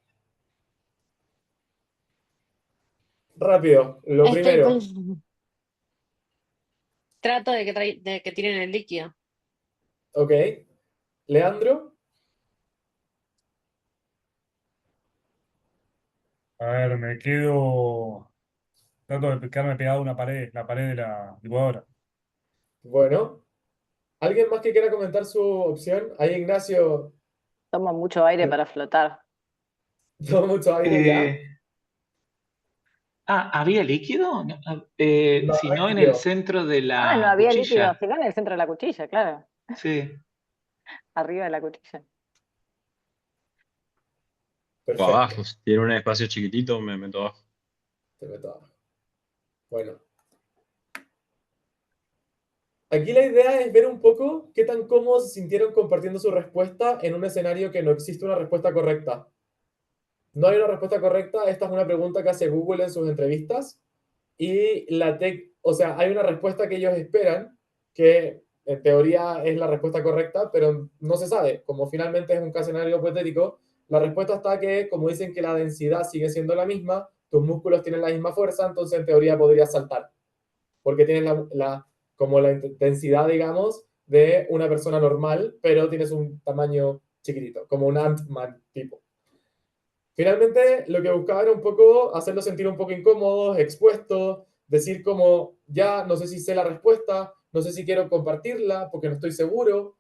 Rápido, lo Estoy primero. Trato de que tiren el líquido. Ok. Leandro. A ver, me quedo. Trato de quedarme pegado a una pared, la pared de la licuadora. Bueno. ¿Alguien más que quiera comentar su opción? Ahí Ignacio Toma mucho aire para flotar. tomó mucho aire ya. ¿Había líquido? No, No, si no no, hay en el líquido. centro de Ah, no la había líquido, cuchilla. sino en el centro de la cuchilla, claro. Sí. Arriba de la cuchilla. O Perfecto. abajo, si tiene un espacio chiquitito, me meto abajo. Te meto abajo. Bueno. Aquí la idea es ver un poco qué tan cómodos se sintieron compartiendo su respuesta en un escenario que no existe una respuesta correcta. No hay una respuesta correcta. Esta es una pregunta que hace Google en sus entrevistas. Y o sea, hay una respuesta que ellos esperan, que en teoría es la respuesta correcta, pero no se sabe. Como finalmente es un escenario hipotético, la respuesta está que, como dicen que la densidad sigue siendo la misma, tus músculos tienen la misma fuerza, entonces en teoría podrías saltar. Porque tienes como la densidad, digamos, de una persona normal, pero tienes un tamaño chiquitito, como un Ant-Man tipo. Finalmente, lo que buscaba era un poco hacerlos sentir un poco incómodos, expuestos, decir como, ya no sé si sé la respuesta, no sé si quiero compartirla porque no estoy seguro.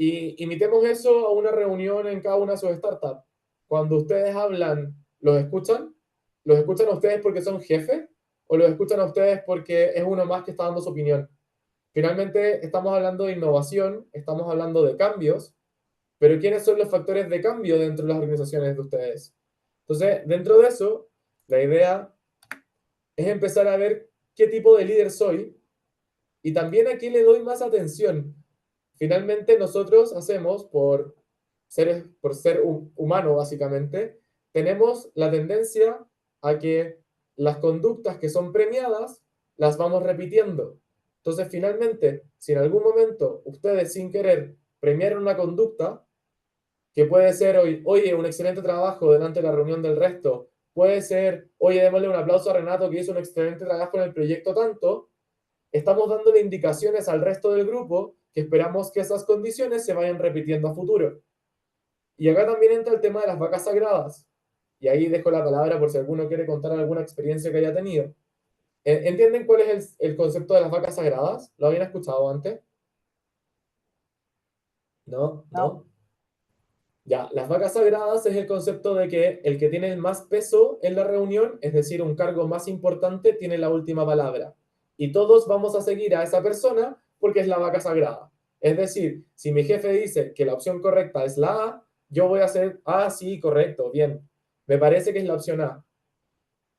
Y imitemos eso a una reunión en cada una de sus startups. Cuando ustedes hablan, ¿los escuchan? ¿Los escuchan a ustedes porque son jefes? ¿O los escuchan a ustedes porque es uno más que está dando su opinión? Finalmente, estamos hablando de innovación, estamos hablando de cambios, pero ¿quiénes son los factores de cambio dentro de las organizaciones de ustedes? Entonces, dentro de eso, la idea es empezar a ver qué tipo de líder soy y también a qué le doy más atención. Finalmente, nosotros hacemos, por ser humano básicamente, tenemos la tendencia a que las conductas que son premiadas las vamos repitiendo. Entonces, finalmente, si en algún momento ustedes sin querer premiaron una conducta, que puede ser hoy, oye, un excelente trabajo delante de la reunión del resto, puede ser, oye, démosle un aplauso a Renato que hizo un excelente trabajo en el proyecto tanto, estamos dándole indicaciones al resto del grupo que esperamos que esas condiciones se vayan repitiendo a futuro. Y acá también entra el tema de las vacas sagradas. Y ahí dejo la palabra por si alguno quiere contar alguna experiencia que haya tenido. ¿Entienden cuál es el concepto de las vacas sagradas? ¿Lo habían escuchado antes? ¿No? ¿No? Ya, las vacas sagradas es el concepto de que el que tiene el más peso en la reunión, es decir, un cargo más importante, tiene la última palabra. Y todos vamos a seguir a esa persona porque es la vaca sagrada. Es decir, si mi jefe dice que la opción correcta es la A, yo voy a hacer, sí, correcto, bien. Me parece que es la opción A.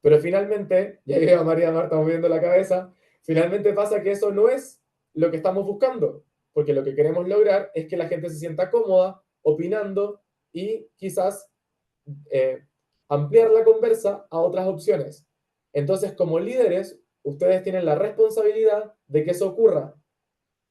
Pero finalmente, ya veo a María Marta moviendo la cabeza, finalmente pasa que eso no es lo que estamos buscando, porque lo que queremos lograr es que la gente se sienta cómoda opinando y quizás ampliar la conversa a otras opciones. Entonces, como líderes, ustedes tienen la responsabilidad de que eso ocurra.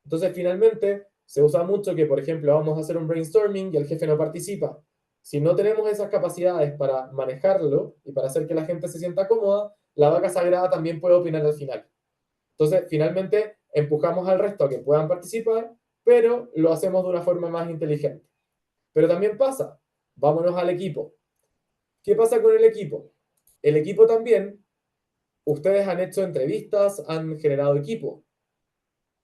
Entonces, finalmente, se usa mucho que, por ejemplo, vamos a hacer un brainstorming y el jefe no participa. Si no tenemos esas capacidades para manejarlo y para hacer que la gente se sienta cómoda, la vaca sagrada también puede opinar al final. Entonces, finalmente, empujamos al resto a que puedan participar, pero lo hacemos de una forma más inteligente. Pero también pasa, vámonos al equipo. ¿Qué pasa con el equipo? El equipo también, ustedes han hecho entrevistas, han generado equipo.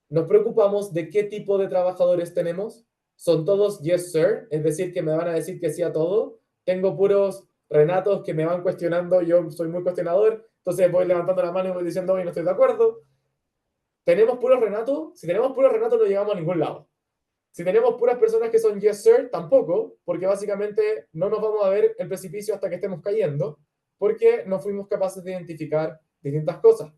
Nos preocupamos de qué tipo de trabajadores tenemos. ¿Son todos yes sir? Es decir, que me van a decir que sí a todo. Tengo puros Renatos que me van cuestionando, yo soy muy cuestionador, entonces voy levantando la mano y voy diciendo, hoy no estoy de acuerdo. ¿Tenemos puros Renatos? Si tenemos puros Renatos no llegamos a ningún lado. Si tenemos puras personas que son yes sir, tampoco, porque básicamente no nos vamos a ver el precipicio hasta que estemos cayendo, porque no fuimos capaces de identificar distintas cosas.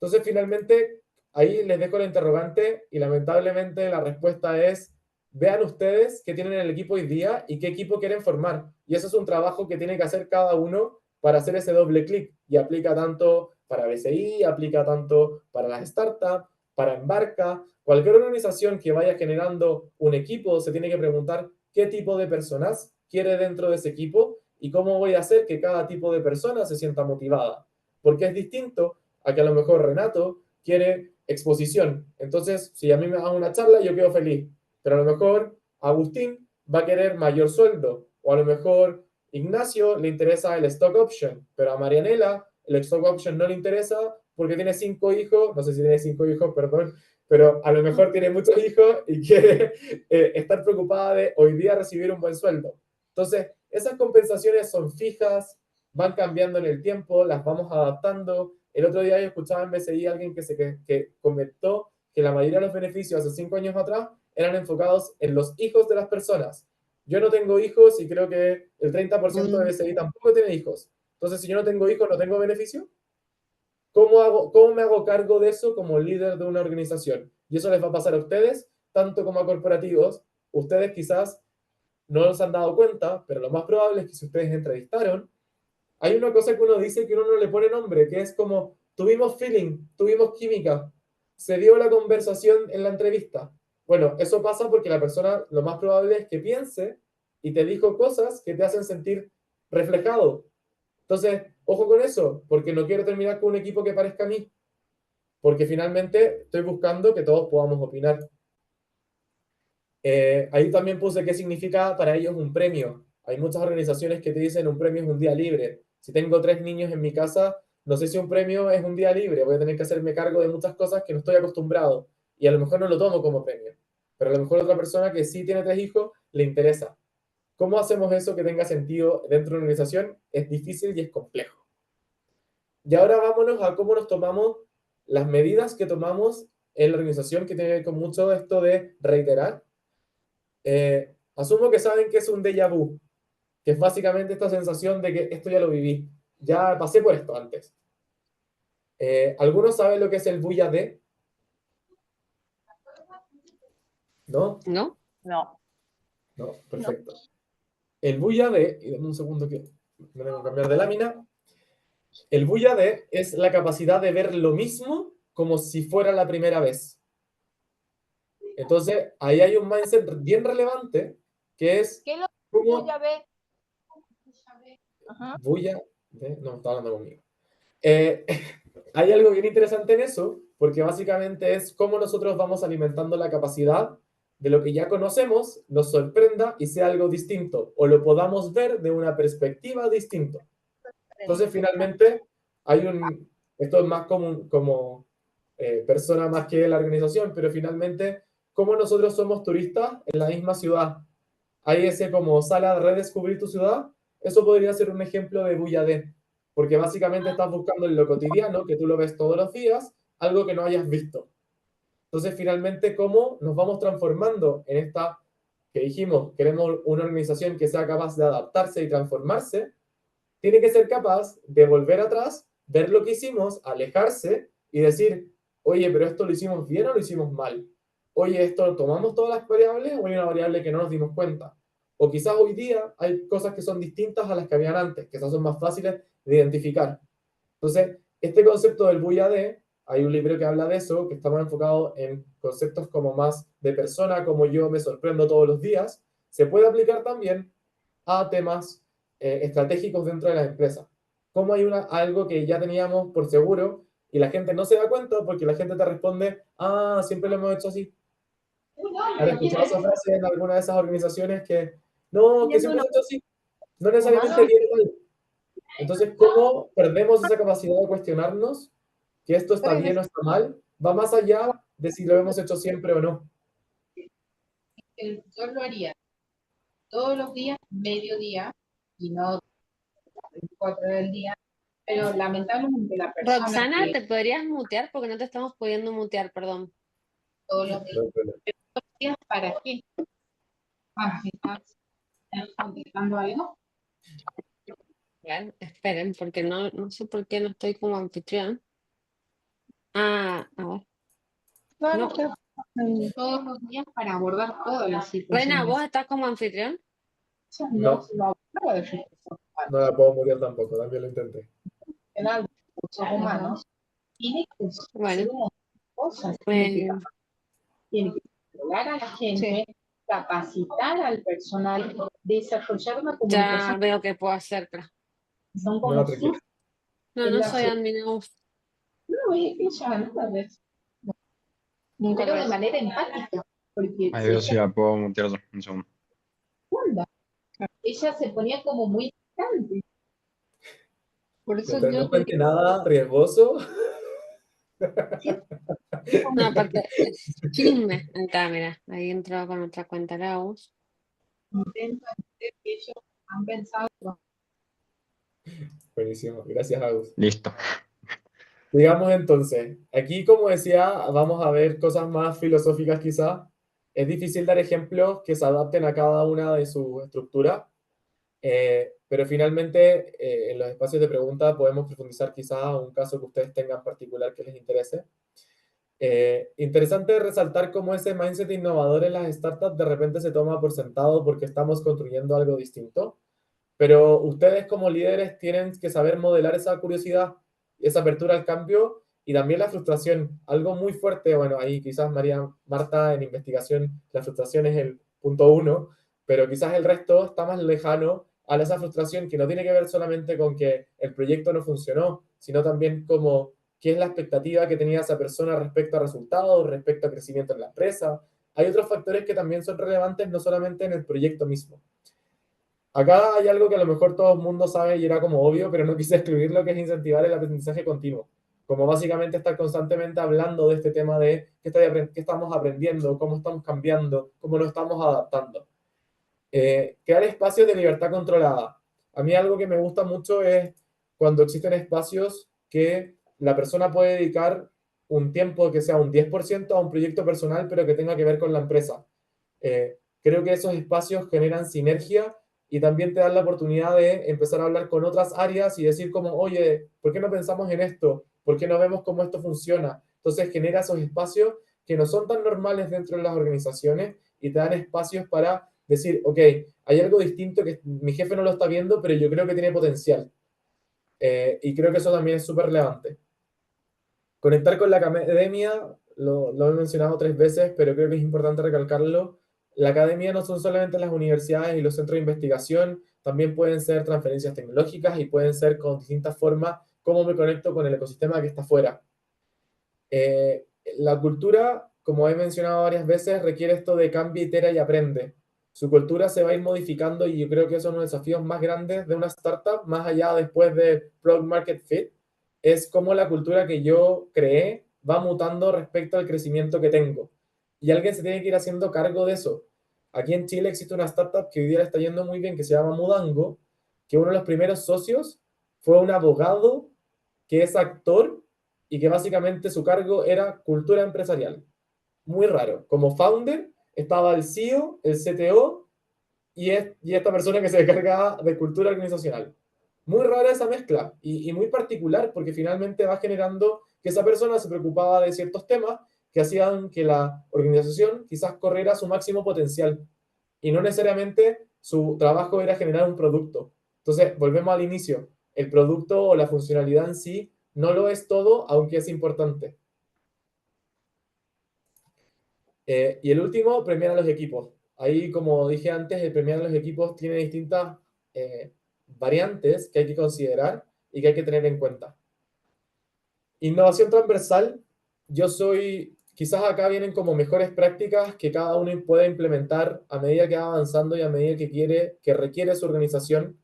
Entonces, finalmente, ahí les dejo la interrogante y lamentablemente la respuesta es, vean ustedes qué tienen en el equipo hoy día y qué equipo quieren formar. Y eso es un trabajo que tiene que hacer cada uno para hacer ese doble clic. Y aplica tanto para BCI, aplica tanto para las startups, para Embarca. Cualquier organización que vaya generando un equipo se tiene que preguntar qué tipo de personas quiere dentro de ese equipo y cómo voy a hacer que cada tipo de persona se sienta motivada. Porque es distinto a que a lo mejor Renato quiere exposición. Entonces, si a mí me dan una charla, yo quedo feliz. Pero a lo mejor Agustín va a querer mayor sueldo. O a lo mejor Ignacio le interesa el stock option. Pero a Marianela el stock option no le interesa porque tiene 5 hijos. No sé si tiene 5 hijos, perdón. Pero a lo mejor tiene muchos hijos y quiere estar preocupada de hoy día recibir un buen sueldo. Entonces, esas compensaciones son fijas, van cambiando en el tiempo, las vamos adaptando. El otro día yo escuchaba en BCI a alguien que comentó que la mayoría de los beneficios hace 5 años atrás eran enfocados en los hijos de las personas. Yo no tengo hijos y creo que el 30% de BCI tampoco tiene hijos. Entonces, si yo no tengo hijos, ¿no tengo beneficio? ¿Cómo me hago cargo de eso como líder de una organización? Y eso les va a pasar a ustedes, tanto como a corporativos. Ustedes quizás no se han dado cuenta, pero lo más probable es que si ustedes entrevistaron, hay una cosa que uno dice que uno no le pone nombre, que es como, tuvimos feeling, tuvimos química, se dio la conversación en la entrevista. Bueno, eso pasa porque la persona lo más probable es que piense y te dijo cosas que te hacen sentir reflejado. Entonces, ojo con eso, porque no quiero terminar con un equipo que parezca a mí, porque finalmente estoy buscando que todos podamos opinar. Ahí también puse qué significa para ellos un premio. Hay muchas organizaciones que te dicen un premio es un día libre. Si tengo 3 niños en mi casa, no sé si un premio es un día libre. Voy a tener que hacerme cargo de muchas cosas que no estoy acostumbrado y a lo mejor no lo tomo como premio. pero a lo mejor otra persona que sí tiene 3 hijos le interesa. ¿Cómo hacemos eso que tenga sentido dentro de una organización? Es difícil y es complejo. Y ahora vámonos a cómo nos tomamos las medidas que tomamos en la organización, que tiene que ver con mucho esto de reiterar. Asumo que saben que es un déjà vu, que es básicamente esta sensación de que esto ya lo viví, ya pasé por esto antes. ¿Algunos saben lo que es el bulla de? ¿No? ¿No? No. No, perfecto. El bulla de, y dame un segundo que me tengo que cambiar de lámina. El bulla de es la capacidad de ver lo mismo como si fuera la primera vez. Entonces, ahí hay un mindset bien relevante, que es ¿Qué es lo que cómo... Bulla ve? Ajá. Bulla de... No, está hablando conmigo. Hay algo bien interesante en eso, porque básicamente es cómo nosotros vamos alimentando la capacidad de lo que ya conocemos, nos sorprenda y sea algo distinto, o lo podamos ver de una perspectiva distinta. Entonces, finalmente, esto es más como persona más que la organización, pero finalmente, como nosotros somos turistas en la misma ciudad, hay ese como sala a redescubrir tu ciudad, eso podría ser un ejemplo de bulla de, porque básicamente estás buscando en lo cotidiano, que tú lo ves todos los días, algo que no hayas visto. Entonces, finalmente, ¿cómo nos vamos transformando en esta que dijimos, queremos una organización que sea capaz de adaptarse y transformarse? Tiene que ser capaz de volver atrás, ver lo que hicimos, alejarse y decir, oye, pero esto lo hicimos bien o lo hicimos mal. Oye, esto tomamos todas las variables o hay una variable que no nos dimos cuenta. O quizás hoy día hay cosas que son distintas a las que habían antes, que esas son más fáciles de identificar. Entonces, este concepto del bulla de, hay un libro que habla de eso, que está más enfocado en conceptos como más de persona, como yo me sorprendo todos los días, se puede aplicar también a temas estratégicos dentro de las empresas. Como hay algo que ya teníamos por seguro y la gente no se da cuenta porque la gente te responde, ah, siempre lo hemos hecho así. ¿Han escuchado esa frase en alguna de esas organizaciones que, no, que siempre lo hemos hecho así? No necesariamente viene mal. Entonces, ¿cómo perdemos esa capacidad de cuestionarnos que esto está bien o está mal? Va más allá de si lo hemos hecho siempre o no. Yo lo haría todos los días, mediodía, y no 24 del día, pero lamentablemente la persona Roxana, que ¿te podrías mutear? Porque no te estamos pudiendo mutear, perdón. todos los días, ¿para qué? ¿Estás contestando algo? Claro, esperen, porque no sé por qué no estoy como anfitrión. Ah, a ver. Claro, No. pero todos los días para abordar todas las situaciones. Rena, ¿vos estás como anfitrión? No. No hablaba de recursos No la puedo mutear tampoco, también lo intenté. penal, recursos humanos, tiene que hacer un montón de cosas. Tiene que controlar a la gente, capacitar al personal, desarrollar una Ya comunicación. veo que puedo hacer, pero Son como No, tranquilo. no soy admin. No, es que ella no, pero de manera empática, porque Ahí veo si la puedo mutear yo, un segundo. ella se ponía como muy distante. Por eso Mientras yo no cuente nada riesgoso. No, aparte, ahí está, mira, ahí entró con otra cuenta Laus. intento entender que ellos han pensado. Buenísimo, gracias Agus. Listo. Digamos entonces, aquí como decía, vamos a ver cosas más filosóficas quizás. Es difícil dar ejemplos que se adapten a cada una de sus estructuras, pero finalmente en los espacios de pregunta podemos profundizar quizás a un caso que ustedes tengan particular que les interese. Interesante resaltar cómo ese mindset innovador en las startups de repente se toma por sentado porque estamos construyendo algo distinto, pero ustedes como líderes tienen que saber modelar esa curiosidad, esa apertura al cambio y también la frustración, algo muy fuerte. Bueno, ahí quizás Marta en investigación, la frustración es el punto 1, pero quizás el resto está más lejano a esa frustración que no tiene que ver solamente con que el proyecto no funcionó, sino también como qué es la expectativa que tenía esa persona respecto a resultados, respecto a crecimiento en la empresa. Hay otros factores que también son relevantes, no solamente en el proyecto mismo. Acá hay algo que a lo mejor todo el mundo sabe y era como obvio, pero no quise excluirlo, que es incentivar el aprendizaje continuo. como básicamente estar constantemente hablando de este tema de qué estamos aprendiendo, cómo estamos cambiando, cómo nos estamos adaptando. Crear espacios de libertad controlada. A mí algo que me gusta mucho es cuando existen espacios que la persona puede dedicar un tiempo que sea un 10% a un proyecto personal, pero que tenga que ver con la empresa. Creo que esos espacios generan sinergia y también te dan la oportunidad de empezar a hablar con otras áreas y decir como, oye, ¿por qué no pensamos en esto? ¿Por qué no vemos cómo esto funciona? Entonces genera esos espacios que no son tan normales dentro de las organizaciones y te dan espacios para decir, ok, hay algo distinto que mi jefe no lo está viendo, pero yo creo que tiene potencial. Y creo que eso también es súper relevante. Conectar con la academia, lo he mencionado 3 veces, pero creo que es importante recalcarlo. La academia no son solamente las universidades y los centros de investigación, también pueden ser transferencias tecnológicas y pueden ser con distintas formas cómo me conecto con el ecosistema que está afuera. La cultura, como he mencionado varias veces, requiere esto de cambia, itera y aprende. Su cultura se va a ir modificando y yo creo que eso es uno de los desafíos más grandes de una startup, más allá después de Product Market Fit, es cómo la cultura que yo creé va mutando respecto al crecimiento que tengo. Y alguien se tiene que ir haciendo cargo de eso. Aquí en Chile existe una startup que hoy día le está yendo muy bien, que se llama Mudango, que uno de los primeros socios fue un abogado que es actor y que básicamente su cargo era cultura empresarial. Muy raro. Como founder estaba el CEO, el CTO y esta persona que se encargaba de cultura organizacional. Muy rara esa mezcla y muy particular porque finalmente va generando que esa persona se preocupaba de ciertos temas que hacían que la organización quizás corriera a su máximo potencial y no necesariamente su trabajo era generar un producto. Entonces, volvemos al inicio. El producto o la funcionalidad en sí no lo es todo, aunque es importante. Y el último, premiar a los equipos. Ahí, como dije antes, el premiar a los equipos tiene distintas variantes que hay que considerar y que hay que tener en cuenta. Innovación transversal. Quizás acá vienen como mejores prácticas que cada uno puede implementar a medida que va avanzando y a medida que requiere su organización.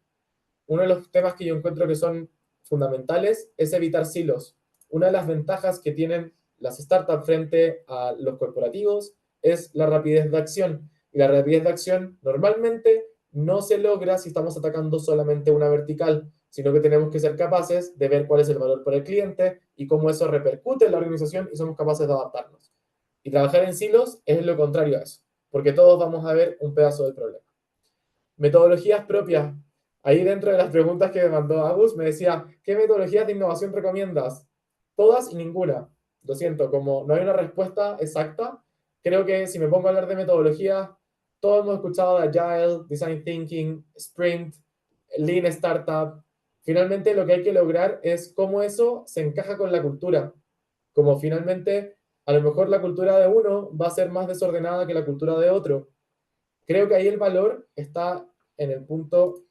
Uno de los temas que yo encuentro que son fundamentales es evitar silos. Una de las ventajas que tienen las startups frente a los corporativos es la rapidez de acción. Y la rapidez de acción normalmente no se logra si estamos atacando solamente una vertical, sino que tenemos que ser capaces de ver cuál es el valor para el cliente y cómo eso repercute en la organización y somos capaces de adaptarnos. Y trabajar en silos es lo contrario a eso, porque todos vamos a ver un pedazo del problema. Metodologías propias. Ahí dentro de las preguntas que me mandó Agus, me decía, ¿qué metodologías de innovación recomiendas? Todas y ninguna. Lo siento, como no hay una respuesta exacta, creo que si me pongo a hablar de metodologías, todos hemos escuchado de Agile, Design Thinking, Sprint, Lean Startup. Finalmente lo que hay que lograr es cómo eso se encaja con la cultura. Como finalmente, a lo mejor la cultura de uno va a ser más desordenada que la cultura de otro. Creo que ahí el valor está en el punto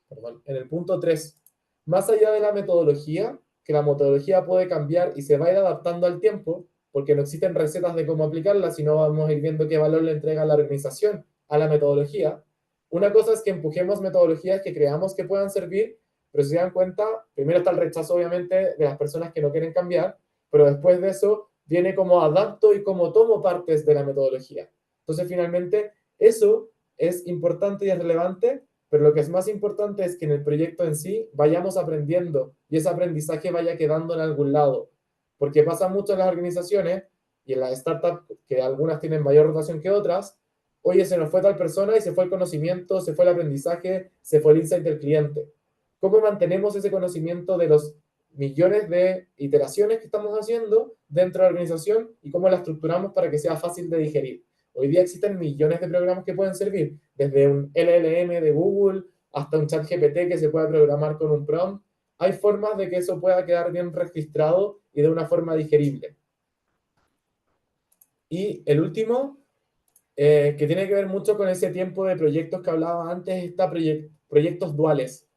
3. Más allá de la metodología, que la metodología puede cambiar y se va a ir adaptando al tiempo, porque no existen recetas de cómo aplicarla, sino vamos a ir viendo qué valor le entrega la organización a la metodología. Una cosa es que empujemos metodologías que creamos que puedan servir, pero si se dan cuenta, primero está el rechazo obviamente de las personas que no quieren cambiar, pero después de eso viene cómo adapto y cómo tomo partes de la metodología. Entonces finalmente eso es importante y es relevante, pero lo que es más importante es que en el proyecto en sí vayamos aprendiendo y ese aprendizaje vaya quedando en algún lado. Porque pasa mucho en las organizaciones y en las startups, que algunas tienen mayor rotación que otras, oye, se nos fue tal persona y se fue el conocimiento, se fue el aprendizaje, se fue el insight del cliente. ¿Cómo mantenemos ese conocimiento de los millones de iteraciones que estamos haciendo dentro de la organización y cómo la estructuramos para que sea fácil de digerir? Hoy día existen millones de programas que pueden servir, desde un LLM de Google hasta un chat GPT que se puede programar con un prompt. Hay formas de que eso pueda quedar bien registrado y de una forma digerible. Y el último, que tiene que ver mucho con ese tiempo de proyectos que hablaba antes, está proyectos duales.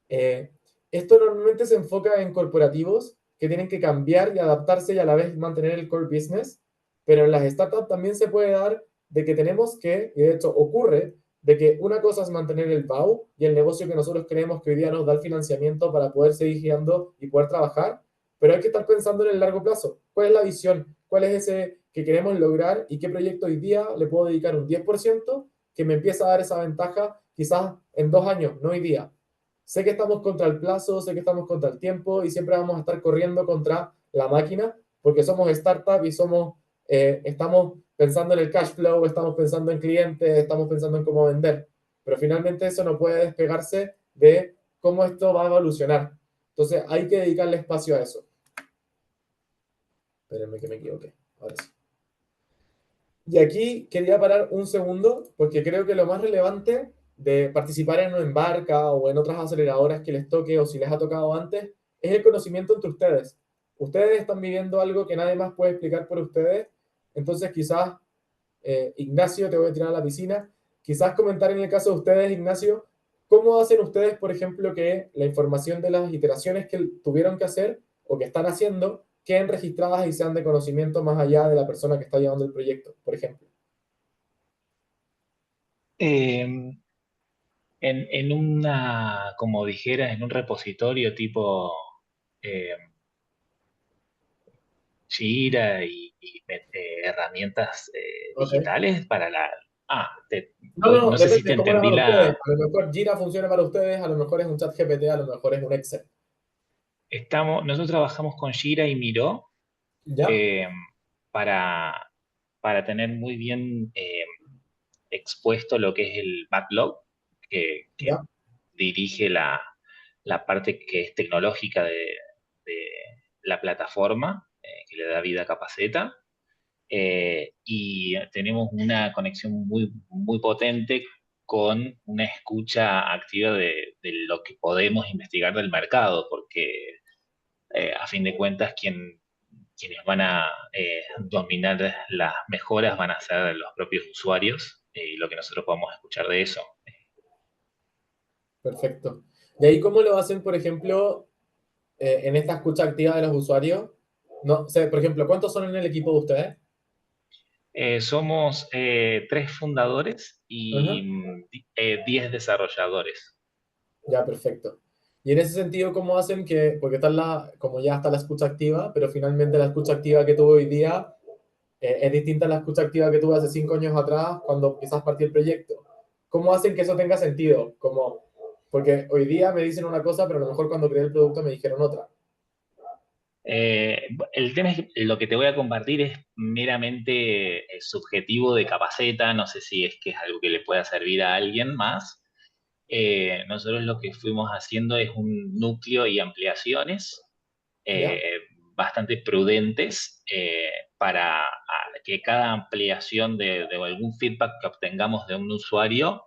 Esto normalmente se enfoca en corporativos que tienen que cambiar y adaptarse y a la vez mantener el core business, pero en las startups también se puede dar de que tenemos que, y de hecho ocurre, de que una cosa es mantener el BAU y el negocio que nosotros creemos que hoy día nos da el financiamiento para poder seguir girando y poder trabajar, pero hay que estar pensando en el largo plazo. ¿Cuál es la visión? ¿Cuál es ese que queremos lograr? ¿Y qué proyecto hoy día le puedo dedicar un 10% que me empieza a dar esa ventaja quizás en 2 años, no hoy día? Sé que estamos contra el plazo, sé que estamos contra el tiempo y siempre vamos a estar corriendo contra la máquina porque somos startup y estamos pensando en el cash flow, estamos pensando en clientes, estamos pensando en cómo vender. Pero finalmente eso no puede despegarse de cómo esto va a evolucionar. Entonces hay que dedicarle espacio a eso. Espérenme que me equivoqué. Ahora sí. Y aquí quería parar un segundo porque creo que lo más relevante de participar en un Embarca o en otras aceleradoras que les toque o si les ha tocado antes es el conocimiento entre ustedes. Ustedes están viviendo algo que nadie más puede explicar por ustedes. Entonces quizás, Ignacio, te voy a tirar a la piscina. Quizás comentar en el caso de ustedes, Ignacio, ¿cómo hacen ustedes, por ejemplo, que la información de las iteraciones que tuvieron que hacer o que están haciendo queden registradas y sean de conocimiento más allá de la persona que está llevando el proyecto, por ejemplo? En una, como dijeras, en un repositorio tipo eh, Jira y herramientas Ok. digitales para la... No, no sé si depende te de cómo era entendí para ustedes. la... A lo mejor Jira funciona para ustedes, a lo mejor es un chat GPT, a lo mejor es un Excel. Nosotros trabajamos con Jira y Miro ¿Ya? eh, para, para tener muy bien expuesto lo que es el backlog, que ¿Ya? dirige la parte que es tecnológica de la plataforma, que le da vida a Capaceta. Y tenemos una conexión muy, muy potente con una escucha activa de lo que podemos investigar del mercado, porque a fin de cuentas quienes van a dominar las mejoras van a ser los propios usuarios y lo que nosotros podamos escuchar de eso. Perfecto. ¿Y ahí cómo lo hacen, por ejemplo, en esta escucha activa de los usuarios? No, o sea, por ejemplo, ¿cuántos son en el equipo de ustedes? Somos 3 fundadores Ajá. y 10 desarrolladores. Ya, perfecto. Y en ese sentido, ¿cómo hacen que, porque como ya está la escucha activa, pero finalmente la escucha activa que tuve hoy día es distinta a la escucha activa que tuve hace 5 años atrás, cuando quizás partí el proyecto? ¿Cómo hacen que eso tenga sentido? Porque hoy día me dicen una cosa, pero a lo mejor cuando creé el producto me dijeron otra. El tema es que lo que te voy a compartir es meramente subjetivo de Capaceta, no sé si es que es algo que le pueda servir a alguien más. Nosotros lo que fuimos haciendo es un núcleo y ampliaciones ¿Ya? bastante prudentes para que cada ampliación de algún feedback que obtengamos de un usuario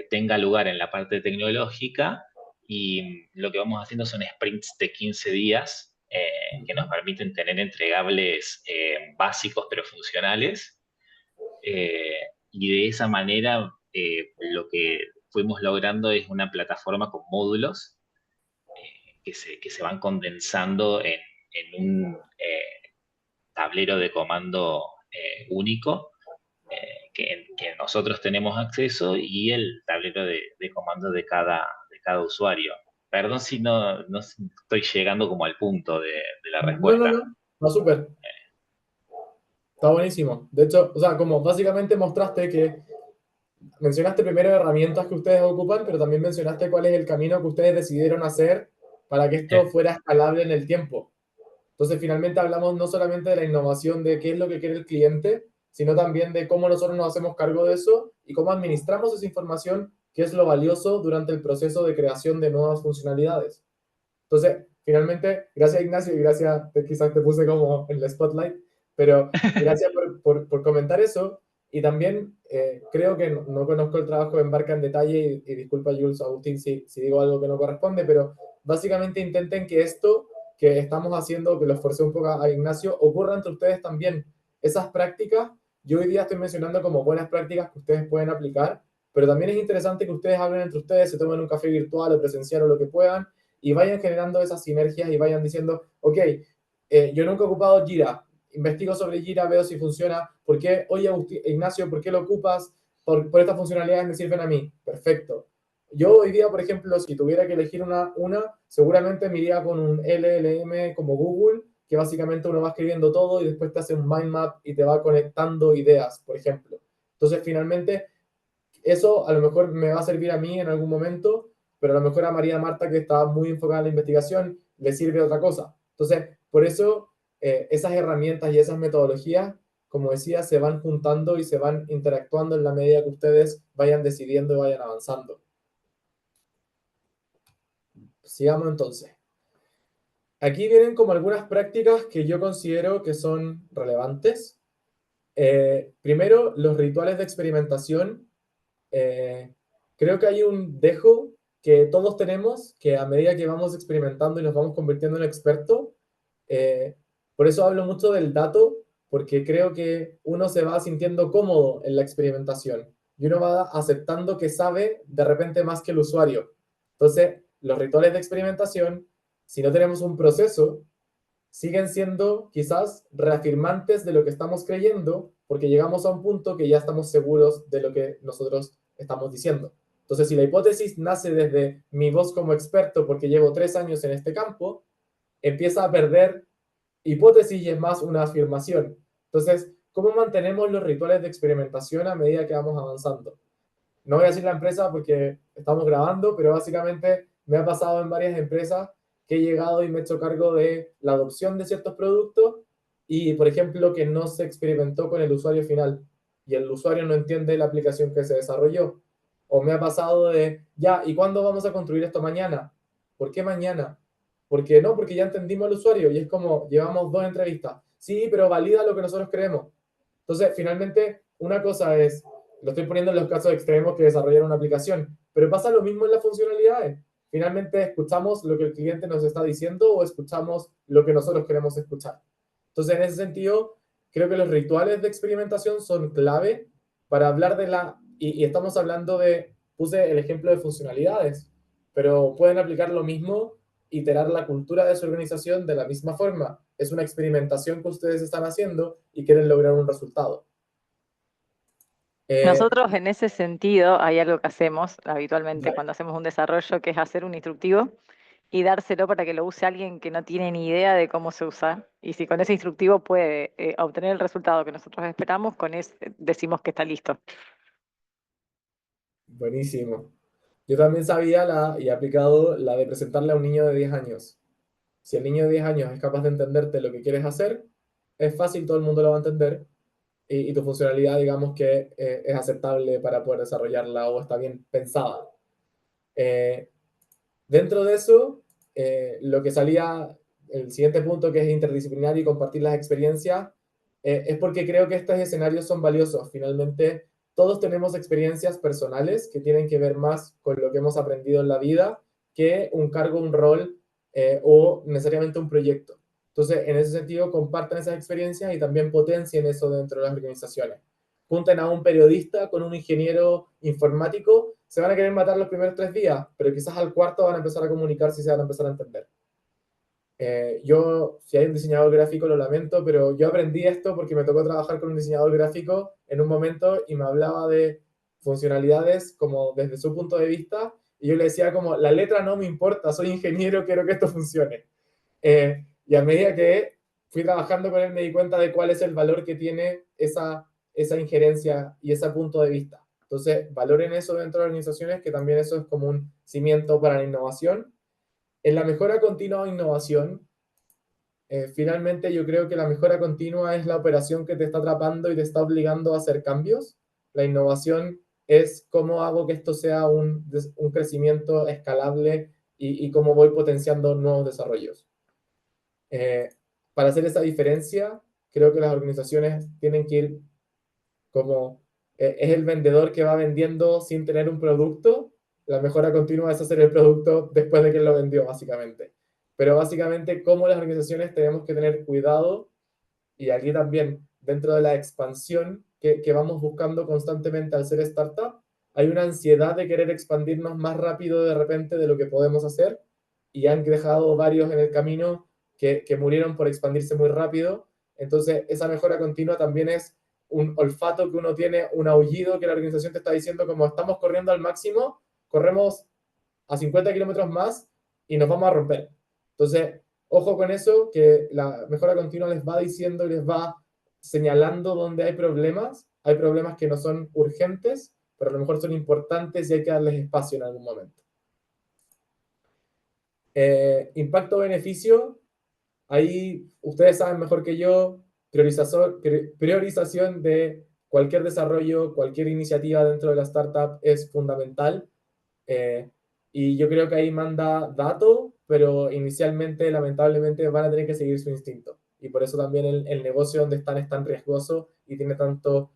tenga lugar en la parte tecnológica, y lo que vamos haciendo son sprints de 15 días que nos permiten tener entregables básicos pero funcionales, y de esa manera lo que fuimos logrando es una plataforma con módulos que se van condensando en un tablero de comando único que nosotros tenemos acceso, y el tablero de comando de cada usuario. Perdón si no estoy llegando como al punto de la No, no, respuesta. no. No, súper. Está buenísimo. De hecho, o sea, como básicamente mostraste que mencionaste primero herramientas que ustedes ocupan, pero también mencionaste cuál es el camino que ustedes decidieron hacer para que esto fuera escalable en el tiempo. Entonces, finalmente hablamos no solamente de la innovación de qué es lo que quiere el cliente, sino también de cómo nosotros nos hacemos cargo de eso y cómo administramos esa información, que es lo valioso durante el proceso de creación de nuevas funcionalidades. Entonces, finalmente, gracias Ignacio y gracias, quizás te puse como en el spotlight, pero gracias por comentar eso. Y también creo que no conozco el trabajo de Embarca en detalle y disculpa Jules Agustín si digo algo que no corresponde, pero básicamente intenten que esto que estamos haciendo, que lo esforcé un poco a Ignacio, ocurra entre ustedes también. Esas prácticas, yo hoy día estoy mencionando como buenas prácticas que ustedes pueden aplicar, pero también es interesante que ustedes hablen entre ustedes, se tomen un café virtual o presencial o lo que puedan, y vayan generando esas sinergias y vayan diciendo, ok, yo nunca he ocupado Jira, investigo sobre Jira, veo si funciona, ¿por qué? Oye, Ignacio, ¿por qué lo ocupas? Por estas funcionalidades me sirven a mí. Perfecto. Yo hoy día, por ejemplo, si tuviera que elegir una seguramente me iría con un LLM como Google, que básicamente uno va escribiendo todo y después te hace un mind map y te va conectando ideas, por ejemplo. Entonces, finalmente, eso a lo mejor me va a servir a mí en algún momento, pero a lo mejor a María Marta, que está muy enfocada en la investigación, le sirve otra cosa. Entonces, por eso, esas herramientas y esas metodologías, como decía, se van juntando y se van interactuando en la medida que ustedes vayan decidiendo y vayan avanzando. Sigamos entonces. Aquí vienen como algunas prácticas que yo considero que son relevantes. Primero, los rituales de experimentación. Creo que hay un dejo que todos tenemos, que a medida que vamos experimentando y nos vamos convirtiendo en expertos, por eso hablo mucho del dato, porque creo que uno se va sintiendo cómodo en la experimentación y uno va aceptando que sabe de repente más que el usuario. Entonces, los rituales de experimentación, si no tenemos un proceso, siguen siendo quizás reafirmantes de lo que estamos creyendo, porque llegamos a un punto que ya estamos seguros de lo que nosotros estamos diciendo. Entonces, si la hipótesis nace desde mi voz como experto, porque llevo 3 años en este campo, empieza a perder hipótesis y es más una afirmación. Entonces, ¿cómo mantenemos los rituales de experimentación a medida que vamos avanzando? No voy a decir la empresa porque estamos grabando, pero básicamente me ha pasado en varias empresas que he llegado y me he hecho cargo de la adopción de ciertos productos y, por ejemplo, que no se experimentó con el usuario final y el usuario no entiende la aplicación que se desarrolló. O me ha pasado de, ya, ¿y cuándo vamos a construir esto mañana? ¿Por qué mañana? Porque no, porque ya entendimos al usuario y es como, llevamos 2 entrevistas. Sí, pero valida lo que nosotros creemos. Entonces, finalmente, una cosa es, lo estoy poniendo en los casos extremos que desarrollaron una aplicación, pero pasa lo mismo en las funcionalidades. Finalmente, ¿escuchamos lo que el cliente nos está diciendo o escuchamos lo que nosotros queremos escuchar? Entonces, en ese sentido, creo que los rituales de experimentación son clave para hablar de la... Y estamos hablando de, puse el ejemplo de funcionalidades, pero pueden aplicar lo mismo, iterar la cultura de su organización de la misma forma. Es una experimentación que ustedes están haciendo y quieren lograr un resultado. Nosotros en ese sentido hay algo que hacemos habitualmente Dale. cuando hacemos un desarrollo, que es hacer un instructivo y dárselo para que lo use alguien que no tiene ni idea de cómo se usa. Y si con ese instructivo puede obtener el resultado que nosotros esperamos, con ese decimos que está listo. Buenísimo. Yo también sabía y he aplicado la de presentarle a un niño de 10 años. Si el niño de 10 años es capaz de entenderte lo que quieres hacer, es fácil, todo el mundo lo va a entender y tu funcionalidad, digamos que es aceptable para poder desarrollarla o está bien pensada. Dentro de eso, lo que salía, el siguiente punto que es interdisciplinar y compartir las experiencias, es porque creo que estos escenarios son valiosos. Finalmente, todos tenemos experiencias personales que tienen que ver más con lo que hemos aprendido en la vida que un cargo, un rol o necesariamente un proyecto. Entonces, en ese sentido, compartan esas experiencias y también potencien eso dentro de las organizaciones. Junten a un periodista con un ingeniero informático, se van a querer matar los primeros 3 días, pero quizás al cuarto van a empezar a comunicarse y se van a empezar a entender. Yo, si hay un diseñador gráfico, lo lamento, pero yo aprendí esto porque me tocó trabajar con un diseñador gráfico en un momento y me hablaba de funcionalidades como desde su punto de vista y yo le decía como, la letra no me importa, soy ingeniero, quiero que esto funcione. Y a medida que fui trabajando con él me di cuenta de cuál es el valor que tiene esa injerencia y ese punto de vista. Entonces, valoren eso dentro de organizaciones, que también eso es como un cimiento para la innovación. En la mejora continua o innovación, finalmente yo creo que la mejora continua es la operación que te está atrapando y te está obligando a hacer cambios. La innovación es cómo hago que esto sea un crecimiento escalable y cómo voy potenciando nuevos desarrollos. Para hacer esa diferencia, creo que las organizaciones tienen que ir como es el vendedor que va vendiendo sin tener un producto. La mejora continua es hacer el producto después de que lo vendió, básicamente. Pero básicamente, como las organizaciones tenemos que tener cuidado, y aquí también, dentro de la expansión que vamos buscando constantemente al ser startup, hay una ansiedad de querer expandirnos más rápido de repente de lo que podemos hacer, y han dejado varios en el camino que murieron por expandirse muy rápido. Entonces, esa mejora continua también es un olfato que uno tiene, un aullido que la organización te está diciendo como estamos corriendo al máximo, corremos a 50 kilómetros más y nos vamos a romper. Entonces, ojo con eso, que la mejora continua les va diciendo y les va señalando dónde hay problemas. Hay problemas que no son urgentes, pero a lo mejor son importantes y hay que darles espacio en algún momento. Impacto-beneficio, ahí ustedes saben mejor que yo, priorización de cualquier desarrollo, cualquier iniciativa dentro de la startup es fundamental. Y yo creo que ahí manda dato, pero inicialmente, lamentablemente, van a tener que seguir su instinto. Y por eso también el negocio donde están es tan riesgoso y tiene tanto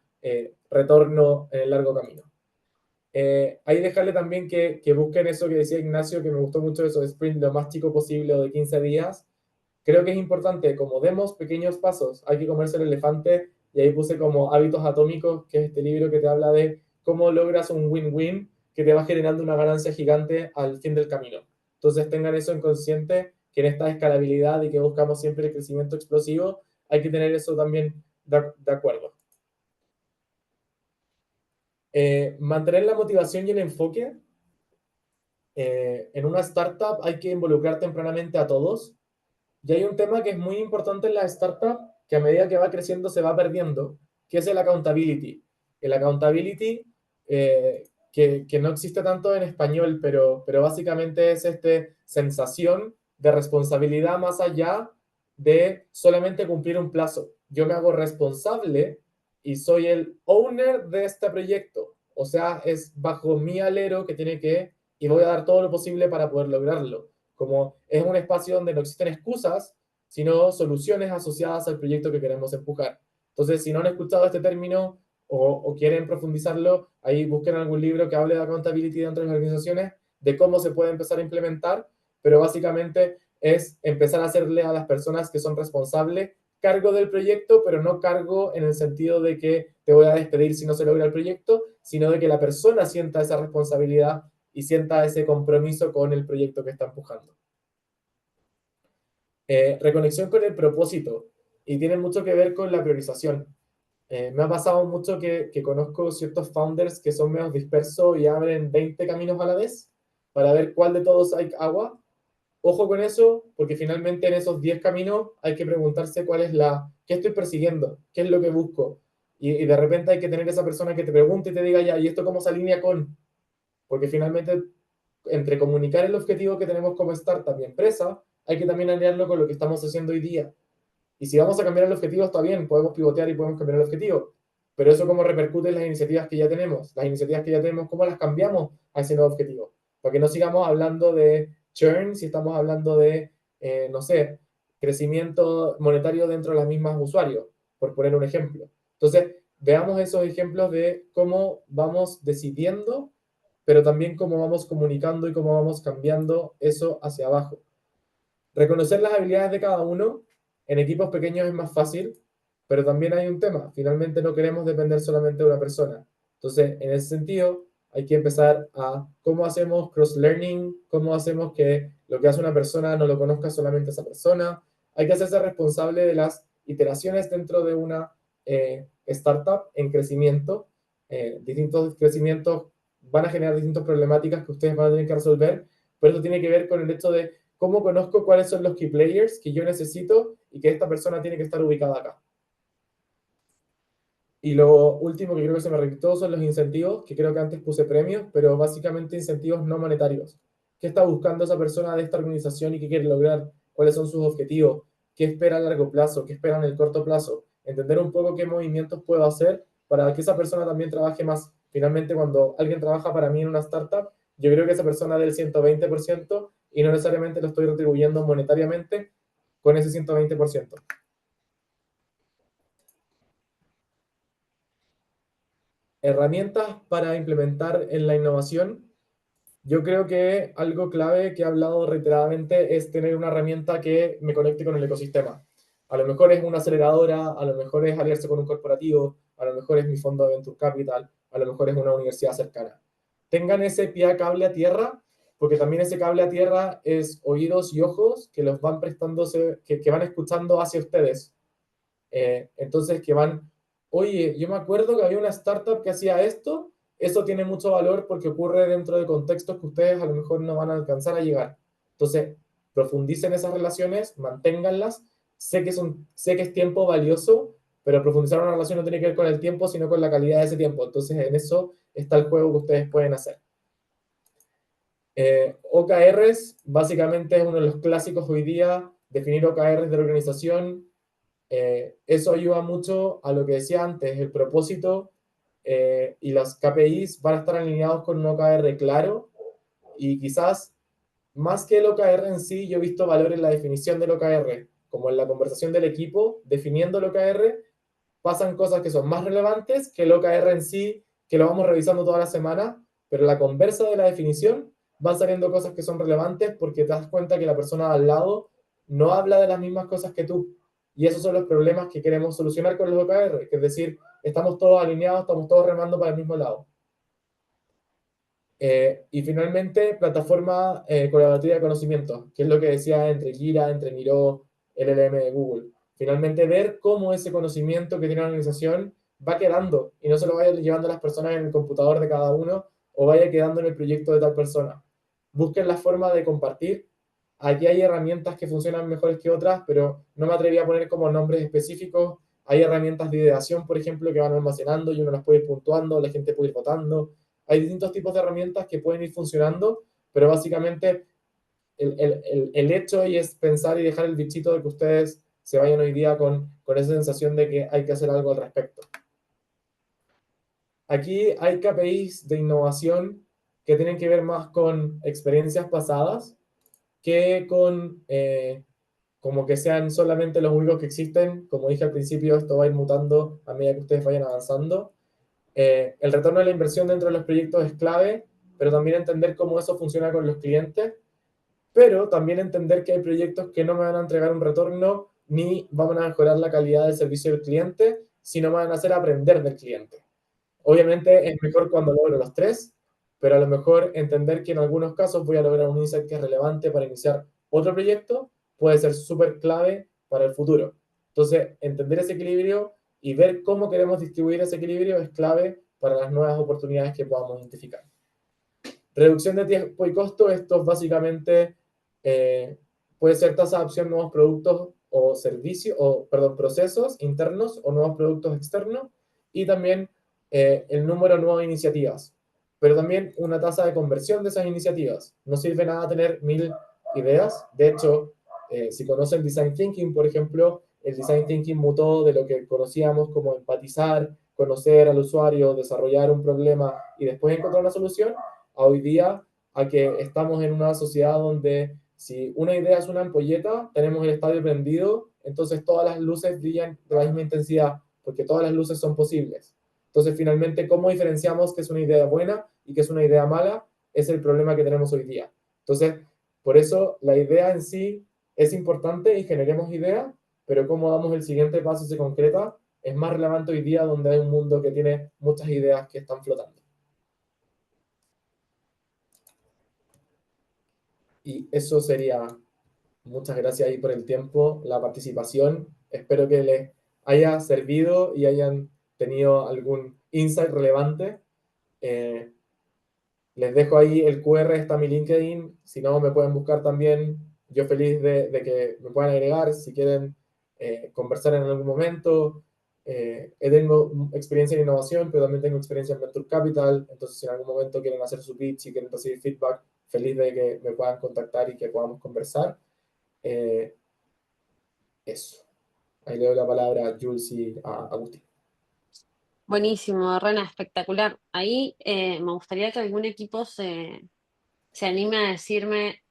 retorno en el largo camino. Ahí dejarle también que busquen eso que decía Ignacio, que me gustó mucho eso de sprint lo más chico posible o de 15 días. Creo que es importante, como demos pequeños pasos, hay que comerse el elefante, y ahí puse como Hábitos Atómicos, que es este libro que te habla de cómo logras un win-win que te va generando una ganancia gigante al fin del camino. Entonces tengan eso en consciente, que en esta escalabilidad y que buscamos siempre el crecimiento explosivo, hay que tener eso también de acuerdo. Mantener la motivación y el enfoque. En una startup hay que involucrar tempranamente a todos. Y hay un tema que es muy importante en la startup, que a medida que va creciendo se va perdiendo, que es el accountability. El accountability, que no existe tanto en español, pero básicamente es esta sensación de responsabilidad más allá de solamente cumplir un plazo. Yo me hago responsable y soy el owner de este proyecto. O sea, es bajo mi alero que tiene que, y voy a dar todo lo posible para poder lograrlo. Como es un espacio donde no existen excusas, sino soluciones asociadas al proyecto que queremos empujar. Entonces, si no han escuchado este término o quieren profundizarlo, ahí busquen algún libro que hable de accountability dentro de las organizaciones, de cómo se puede empezar a implementar, pero básicamente es empezar a hacerle a las personas que son responsables cargo del proyecto, pero no cargo en el sentido de que te voy a despedir si no se logra el proyecto, sino de que la persona sienta esa responsabilidad y sienta ese compromiso con el proyecto que está empujando. Reconexión con el propósito, y tiene mucho que ver con la priorización. Me ha pasado mucho que conozco ciertos founders que son medio dispersos y abren 20 caminos a la vez para ver cuál de todos hay agua. Ojo con eso, porque finalmente en esos 10 caminos hay que preguntarse cuál es qué estoy persiguiendo, qué es lo que busco. Y de repente hay que tener esa persona que te pregunte y te diga, ya, ¿y esto cómo se alinea con? Porque finalmente, entre comunicar el objetivo que tenemos como startup y empresa, hay que también alinearlo con lo que estamos haciendo hoy día. Y si vamos a cambiar el objetivo, está bien, podemos pivotear y podemos cambiar el objetivo. Pero eso cómo repercute en las iniciativas que ya tenemos. Las iniciativas que ya tenemos, ¿cómo las cambiamos a ese nuevo objetivo? Para que no sigamos hablando de churn, si estamos hablando de, no sé, crecimiento monetario dentro de las mismas usuarios, por poner un ejemplo. Entonces, veamos esos ejemplos de cómo vamos decidiendo, pero también cómo vamos comunicando y cómo vamos cambiando eso hacia abajo. Reconocer las habilidades de cada uno. En equipos pequeños es más fácil, pero también hay un tema. Finalmente no queremos depender solamente de una persona. Entonces, en ese sentido, hay que empezar a cómo hacemos cross-learning, cómo hacemos que lo que hace una persona no lo conozca solamente esa persona. Hay que hacerse responsable de las iteraciones dentro de una startup en crecimiento. Distintos crecimientos van a generar distintas problemáticas que ustedes van a tener que resolver, pero eso tiene que ver con el hecho de cómo conozco cuáles son los key players que yo necesito y que esta persona tiene que estar ubicada acá. Y lo último que creo que se me repitió son los incentivos, que creo que antes puse premios, pero básicamente incentivos no monetarios. ¿Qué está buscando esa persona de esta organización y qué quiere lograr? ¿Cuáles son sus objetivos? ¿Qué espera a largo plazo? ¿Qué espera en el corto plazo? Entender un poco qué movimientos puedo hacer para que esa persona también trabaje más. Finalmente, cuando alguien trabaja para mí en una startup, yo creo que esa persona dé el 120% y no necesariamente lo estoy retribuyendo monetariamente con ese 120%. Herramientas para implementar en la innovación. Yo creo que algo clave que he hablado reiteradamente es tener una herramienta que me conecte con el ecosistema. A lo mejor es una aceleradora, a lo mejor es aliarse con un corporativo, a lo mejor es mi fondo de Venture Capital, a lo mejor es una universidad cercana. Tengan ese pie cable a tierra, porque también ese cable a tierra es oídos y ojos que los van prestándose, que van escuchando hacia ustedes. Entonces, que van, oye, yo me acuerdo que había una startup que hacía esto, eso tiene mucho valor porque ocurre dentro de contextos que ustedes a lo mejor no van a alcanzar a llegar. Entonces, profundicen esas relaciones, manténganlas. Sé que es tiempo valioso, pero profundizar una relación no tiene que ver con el tiempo, sino con la calidad de ese tiempo. Entonces, en eso está el juego que ustedes pueden hacer. OKRs, básicamente es uno de los clásicos hoy día, definir OKRs de la organización. Eso ayuda mucho a lo que decía antes, el propósito y las KPIs van a estar alineados con un OKR claro, y quizás más que el OKR en sí, yo he visto valor en la definición del OKR, como en la conversación del equipo, definiendo el OKR, pasan cosas que son más relevantes que el OKR en sí, que lo vamos revisando toda la semana, pero en la conversa de la definición van saliendo cosas que son relevantes porque te das cuenta que la persona de al lado no habla de las mismas cosas que tú. Y esos son los problemas que queremos solucionar con los OKR, que es decir, estamos todos alineados, estamos todos remando para el mismo lado. Y finalmente, plataforma colaborativa de conocimiento, que es lo que decía entre Gira, entre Miro, LLM de Google. Finalmente, ver cómo ese conocimiento que tiene la organización va quedando y no se lo vaya llevando a las personas en el computador de cada uno o vaya quedando en el proyecto de tal persona. Busquen la forma de compartir. Aquí hay herramientas que funcionan mejores que otras, pero no me atreví a poner como nombres específicos. Hay herramientas de ideación, por ejemplo, que van almacenando y uno las puede ir puntuando, la gente puede ir votando. Hay distintos tipos de herramientas que pueden ir funcionando, pero básicamente el hecho y es pensar y dejar el bichito de que ustedes se vayan hoy día con esa sensación de que hay que hacer algo al respecto. Aquí hay KPIs de innovación que tienen que ver más con experiencias pasadas que con como que sean solamente los únicos que existen. Como dije al principio, esto va a ir mutando a medida que ustedes vayan avanzando. El retorno de la inversión dentro de los proyectos es clave, pero también entender cómo eso funciona con los clientes, pero también entender que hay proyectos que no me van a entregar un retorno ni van a mejorar la calidad del servicio del cliente, sino me van a hacer aprender del cliente. Obviamente es mejor cuando logro los tres, pero a lo mejor entender que en algunos casos voy a lograr un insight que es relevante para iniciar otro proyecto puede ser súper clave para el futuro. Entonces, entender ese equilibrio y ver cómo queremos distribuir ese equilibrio es clave para las nuevas oportunidades que podamos identificar. Reducción de tiempo y costo, esto es básicamente puede ser tasa de adopción de nuevos productos o servicios, o perdón, procesos internos o nuevos productos externos, y también el número de nuevas iniciativas, pero también una tasa de conversión de esas iniciativas. No sirve nada tener 1000 ideas. De hecho, si conocen Design Thinking, por ejemplo, el Design Thinking mutó de lo que conocíamos como empatizar, conocer al usuario, desarrollar un problema y después encontrar una solución, a hoy día a que estamos en una sociedad donde si una idea es una ampolleta, tenemos el estadio prendido, entonces todas las luces brillan de la misma intensidad, porque todas las luces son posibles. Entonces, finalmente, ¿cómo diferenciamos qué es una idea buena y qué es una idea mala? Es el problema que tenemos hoy día. Entonces, por eso la idea en sí es importante y generemos ideas, pero cómo damos el siguiente paso y se concreta es más relevante hoy día, donde hay un mundo que tiene muchas ideas que están flotando. Y eso sería. Muchas gracias ahí por el tiempo, la participación. Espero que les haya servido y hayan tenido algún insight relevante. Les dejo ahí el QR, está mi LinkedIn. Si no, me pueden buscar también. Yo feliz de que me puedan agregar si quieren conversar en algún momento. Tengo experiencia en innovación, pero también tengo experiencia en Venture Capital. Entonces, si en algún momento quieren hacer su pitch y quieren recibir feedback, feliz de que me puedan contactar y que podamos conversar. Eso. Ahí le doy la palabra a Jules y a Agustín. Buenísimo, Rena, espectacular. Ahí me gustaría que algún equipo se anime a decirme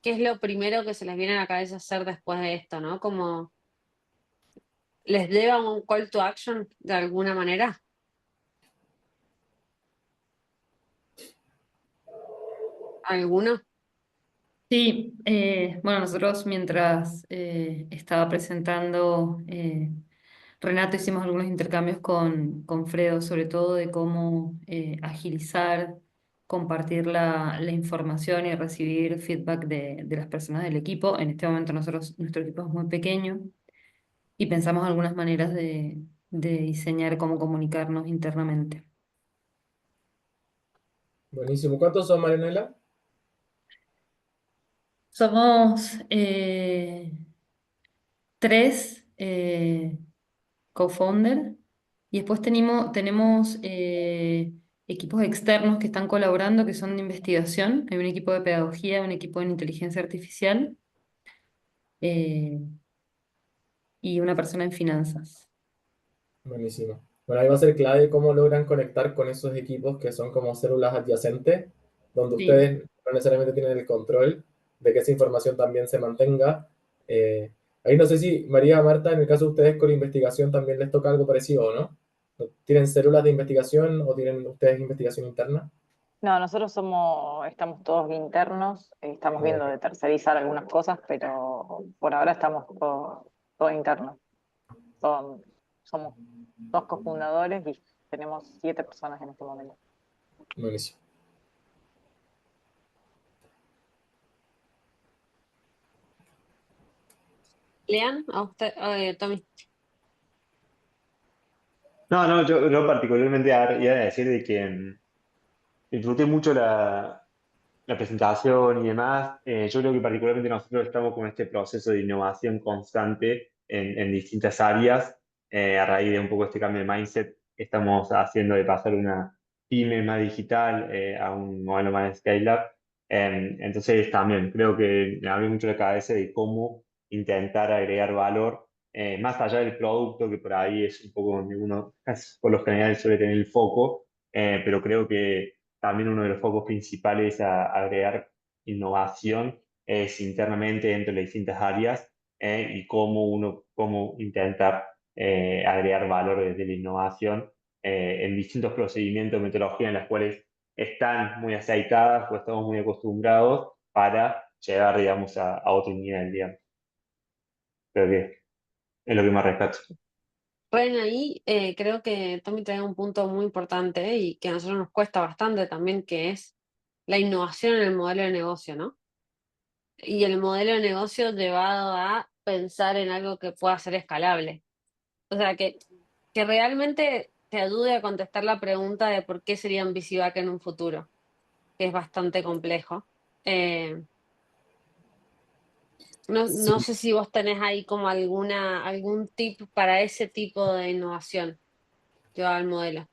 qué es lo primero que se les viene a la cabeza hacer después de esto, ¿no? Como les deba un call to action de alguna manera. ¿Alguno? Sí, bueno, nosotros mientras estaba presentando Renato hicimos algunos intercambios con Fredo, sobre todo de cómo agilizar, compartir la información y recibir feedback de las personas del equipo. En este momento nuestro equipo es muy pequeño y pensamos algunas maneras de diseñar cómo comunicarnos internamente. Buenísimo. ¿Cuántos son, Marianela? Somos 3 co-founder y después tenemos equipos externos que están colaborando, que son de investigación. Hay un equipo de pedagogía, un equipo de inteligencia artificial eh, y una persona en finanzas. Buenísimo. Bueno, ahí va a ser clave cómo logran conectar con esos equipos que son como células adyacentes, donde Sí. ustedes no necesariamente tienen el control de que esa información también se mantenga. Ahí no sé si María, Marta, en el caso de ustedes con investigación también les toca algo parecido, ¿no? ¿Tienen células de investigación o tienen ustedes investigación interna? No, nosotros estamos todos internos, estamos viendo de tercerizar algunas cosas, pero por ahora estamos todos internos. Somos 2 cofundadores y tenemos 7 personas en este momento. Buenísimo. Lean, a usted, Tommy. No, yo particularmente iba a decir de que disfruté mucho la presentación y demás. Yo creo que particularmente nosotros estamos con este proceso de innovación constante en distintas áreas, a raíz de un poco este cambio de mindset que estamos haciendo de pasar una pyme más digital a un modelo más scale-up. Entonces también creo que me abrió mucho la cabeza de cómo intentar agregar valor, más allá del producto, que por ahí es un poco donde uno por lo general suele tener el foco, pero creo que también uno de los focos principales a agregar innovación es internamente dentro de las distintas áreas, y cómo intentar agregar valor desde la innovación en distintos procedimientos, metodologías en las cuales están muy aceitadas o estamos muy acostumbrados para llegar, digamos, a otro nivel, digamos. Creo que es lo que más rescato. Ren, ahí creo que Tommy trae un punto muy importante y que a nosotros nos cuesta bastante también, que es la innovación en el modelo de negocio, ¿no? Y el modelo de negocio llevado a pensar en algo que pueda ser escalable. O sea, que realmente te ayude a contestar la pregunta de por qué serían VC-back en un futuro, que es bastante complejo. No sé si vos tenés ahí como algún tip para ese tipo de innovación llevado al modelo.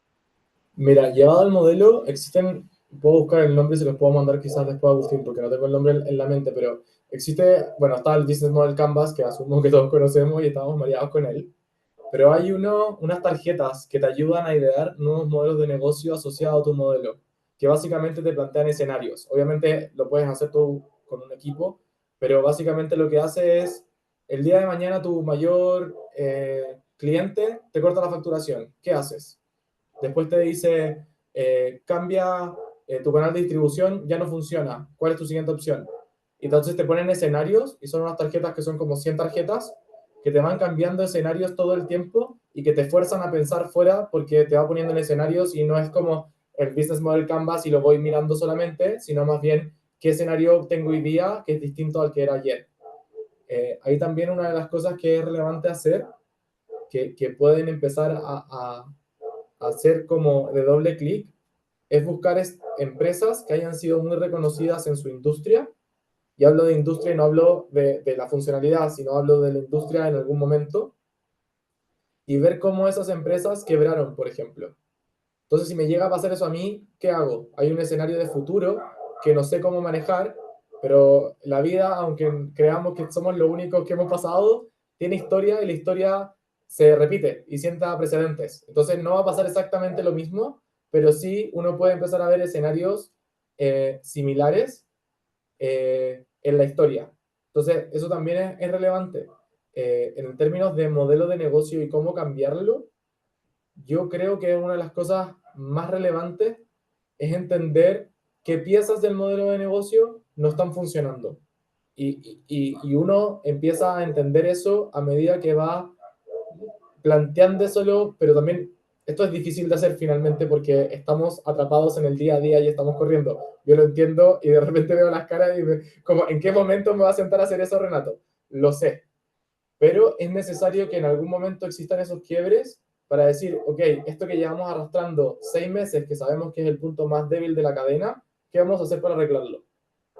Mira, llevado al modelo, existen, puedo buscar el nombre y se los puedo mandar quizás después a Agustín, porque no tengo el nombre en la mente, pero existe, bueno, está el Business Model Canvas, que asumo que todos conocemos y estamos mareados con él, pero hay unas tarjetas que te ayudan a idear nuevos modelos de negocio asociados a tu modelo, que básicamente te plantean escenarios. Obviamente lo puedes hacer tú con un equipo, pero básicamente lo que hace es, el día de mañana tu mayor cliente te corta la facturación. ¿Qué haces? Después te dice, cambia, tu canal de distribución ya no funciona. ¿Cuál es tu siguiente opción? Y entonces te ponen escenarios y son unas tarjetas que son como 100 tarjetas que te van cambiando escenarios todo el tiempo y que te fuerzan a pensar fuera porque te va poniendo en escenarios y no es como el Business Model Canvas y lo voy mirando solamente, sino más bien qué escenario tengo hoy día que es distinto al que era ayer. Ahí también una de las cosas que es relevante hacer, que pueden empezar a hacer como de doble clic, es buscar empresas que hayan sido muy reconocidas en su industria. Y hablo de industria y no hablo de la funcionalidad, sino hablo de la industria en algún momento. Y ver cómo esas empresas quebraron, por ejemplo. Entonces, si me llega a pasar eso a mí, ¿qué hago? Hay un escenario de futuro que no sé cómo manejar, pero la vida, aunque creamos que somos los únicos que hemos pasado, tiene historia y la historia se repite y sienta precedentes. Entonces, no va a pasar exactamente lo mismo, pero sí uno puede empezar a ver escenarios similares en la historia. Entonces, eso también es relevante. En términos de modelo de negocio y cómo cambiarlo, yo creo que una de las cosas más relevantes es entender qué piezas del modelo de negocio no están funcionando. Y uno empieza a entender eso a medida que va planteándoselo, pero también esto es difícil de hacer finalmente porque estamos atrapados en el día a día y estamos corriendo. Yo lo entiendo y de repente veo las caras y como, ¿en qué momento me va a sentar a hacer eso, Renato? Lo sé. Pero es necesario que en algún momento existan esos quiebres para decir, ok, esto que llevamos arrastrando 6 meses, que sabemos que es el punto más débil de la cadena, ¿qué vamos a hacer para arreglarlo?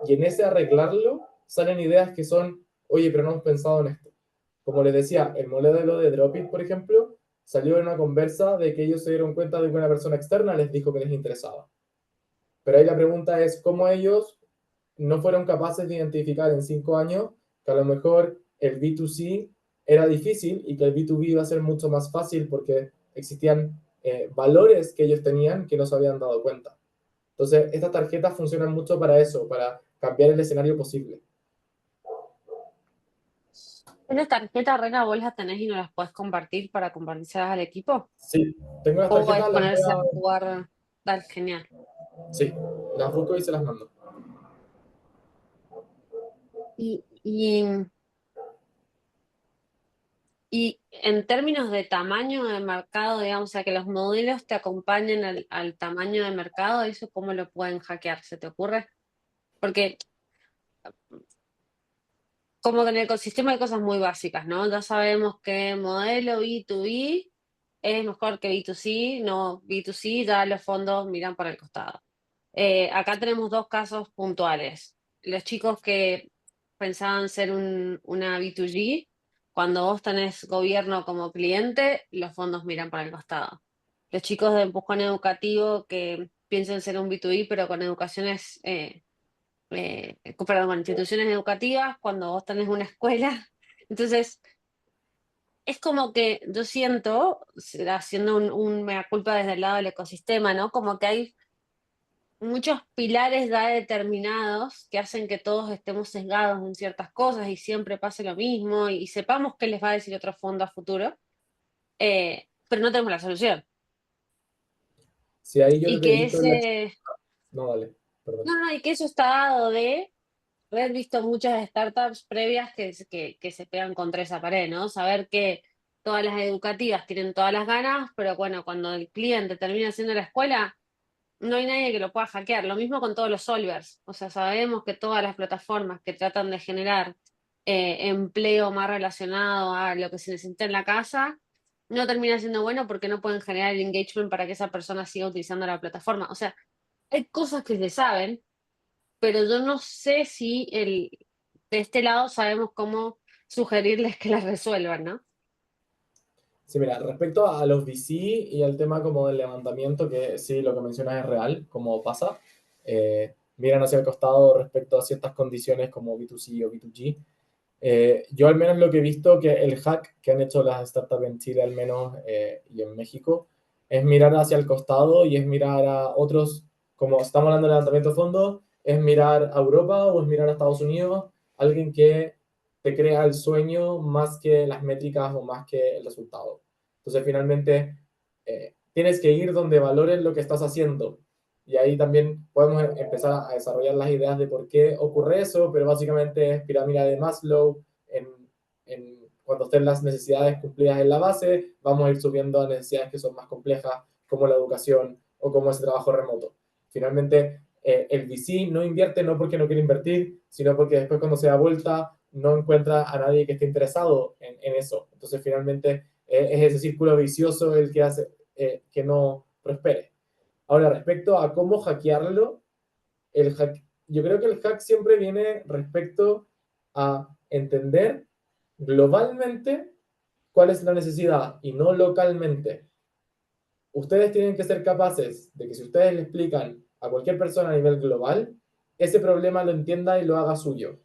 Y en ese arreglarlo salen ideas que son, oye, pero no hemos pensado en esto. Como les decía, el modelo de Dropit, por ejemplo, salió en una conversa de que ellos se dieron cuenta de que una persona externa les dijo que les interesaba. Pero ahí la pregunta es, ¿cómo ellos no fueron capaces de identificar en 5 años que a lo mejor el B2C era difícil y que el B2B iba a ser mucho más fácil porque existían valores que ellos tenían que no se habían dado cuenta? Entonces, estas tarjetas funcionan mucho para eso, para cambiar el escenario posible. ¿Esas tarjetas, Rena, vos las tenés y no las podés compartir para compartírselas al equipo? Sí, tengo las ¿O es tarjetas, las ponerse a voy jugar? Dale, genial. sí, las busco y se las mando. Y en términos de tamaño de mercado, digamos, o sea, que los modelos te acompañen al tamaño de mercado, ¿eso cómo lo pueden hackear? ¿Se te ocurre? Porque como que en el ecosistema hay cosas muy básicas, ¿no? Ya sabemos que modelo B2B es mejor que B2C, no B2C, ya los fondos miran para el costado. Acá tenemos dos casos puntuales. Los chicos que pensaban ser una B2G, cuando vos tenés gobierno como cliente, los fondos miran para el costado. Los chicos de empujón educativo que piensan ser un B2B, pero con educaciones, perdón, con instituciones educativas, cuando vos tenés una escuela. Entonces, es como que yo siento, haciendo un mea culpa desde el lado del ecosistema, ¿no? Como que hay muchos pilares ya determinados que hacen que todos estemos sesgados en ciertas cosas y siempre pase lo mismo y sepamos qué les va a decir otro fondo a futuro, pero no tenemos la solución. Sí, ahí yo Y lo que he que visto en la... ese, No, dale, perdón. no, y que eso está dado de haber visto muchas startups previas que se pegan contra esa pared, ¿no? Saber que todas las educativas tienen todas las ganas, pero bueno, cuando el cliente termina haciendo la escuela, no hay nadie que lo pueda hackear. Lo mismo con todos los solvers. O sea, sabemos que todas las plataformas que tratan de generar empleo más relacionado a lo que se necesita en la casa, no termina siendo bueno porque no pueden generar el engagement para que esa persona siga utilizando la plataforma. O sea, hay cosas que se saben, pero yo no sé si de este lado sabemos cómo sugerirles que las resuelvan, ¿no? Sí, mira, respecto a los VC y al tema como del levantamiento, que sí, lo que mencionas es real, como pasa, miran hacia el costado respecto a ciertas condiciones como B2C o B2G. Yo al menos lo que he visto que el hack que han hecho las startups en Chile al menos y en México es mirar hacia el costado y es mirar a otros, como estamos hablando de levantamiento de fondos, es mirar a Europa o es mirar a Estados Unidos, alguien que te crea el sueño más que las métricas o más que el resultado. Entonces finalmente tienes que ir donde valoren lo que estás haciendo. Y ahí también podemos empezar a desarrollar las ideas de por qué ocurre eso, pero básicamente es pirámide de Maslow. Cuando estén las necesidades cumplidas en la base, vamos a ir subiendo a necesidades que son más complejas, como la educación o como ese trabajo remoto. Finalmente, el VC no invierte no porque no quiere invertir, sino porque después cuando se da vuelta no encuentra a nadie que esté interesado en eso. Entonces, finalmente, es ese círculo vicioso el que hace que no prospere. Ahora, respecto a cómo hackearlo, yo creo que el hack siempre viene respecto a entender globalmente cuál es la necesidad y no localmente. Ustedes tienen que ser capaces de que si ustedes le explican a cualquier persona a nivel global, ese problema lo entienda y lo haga suyo.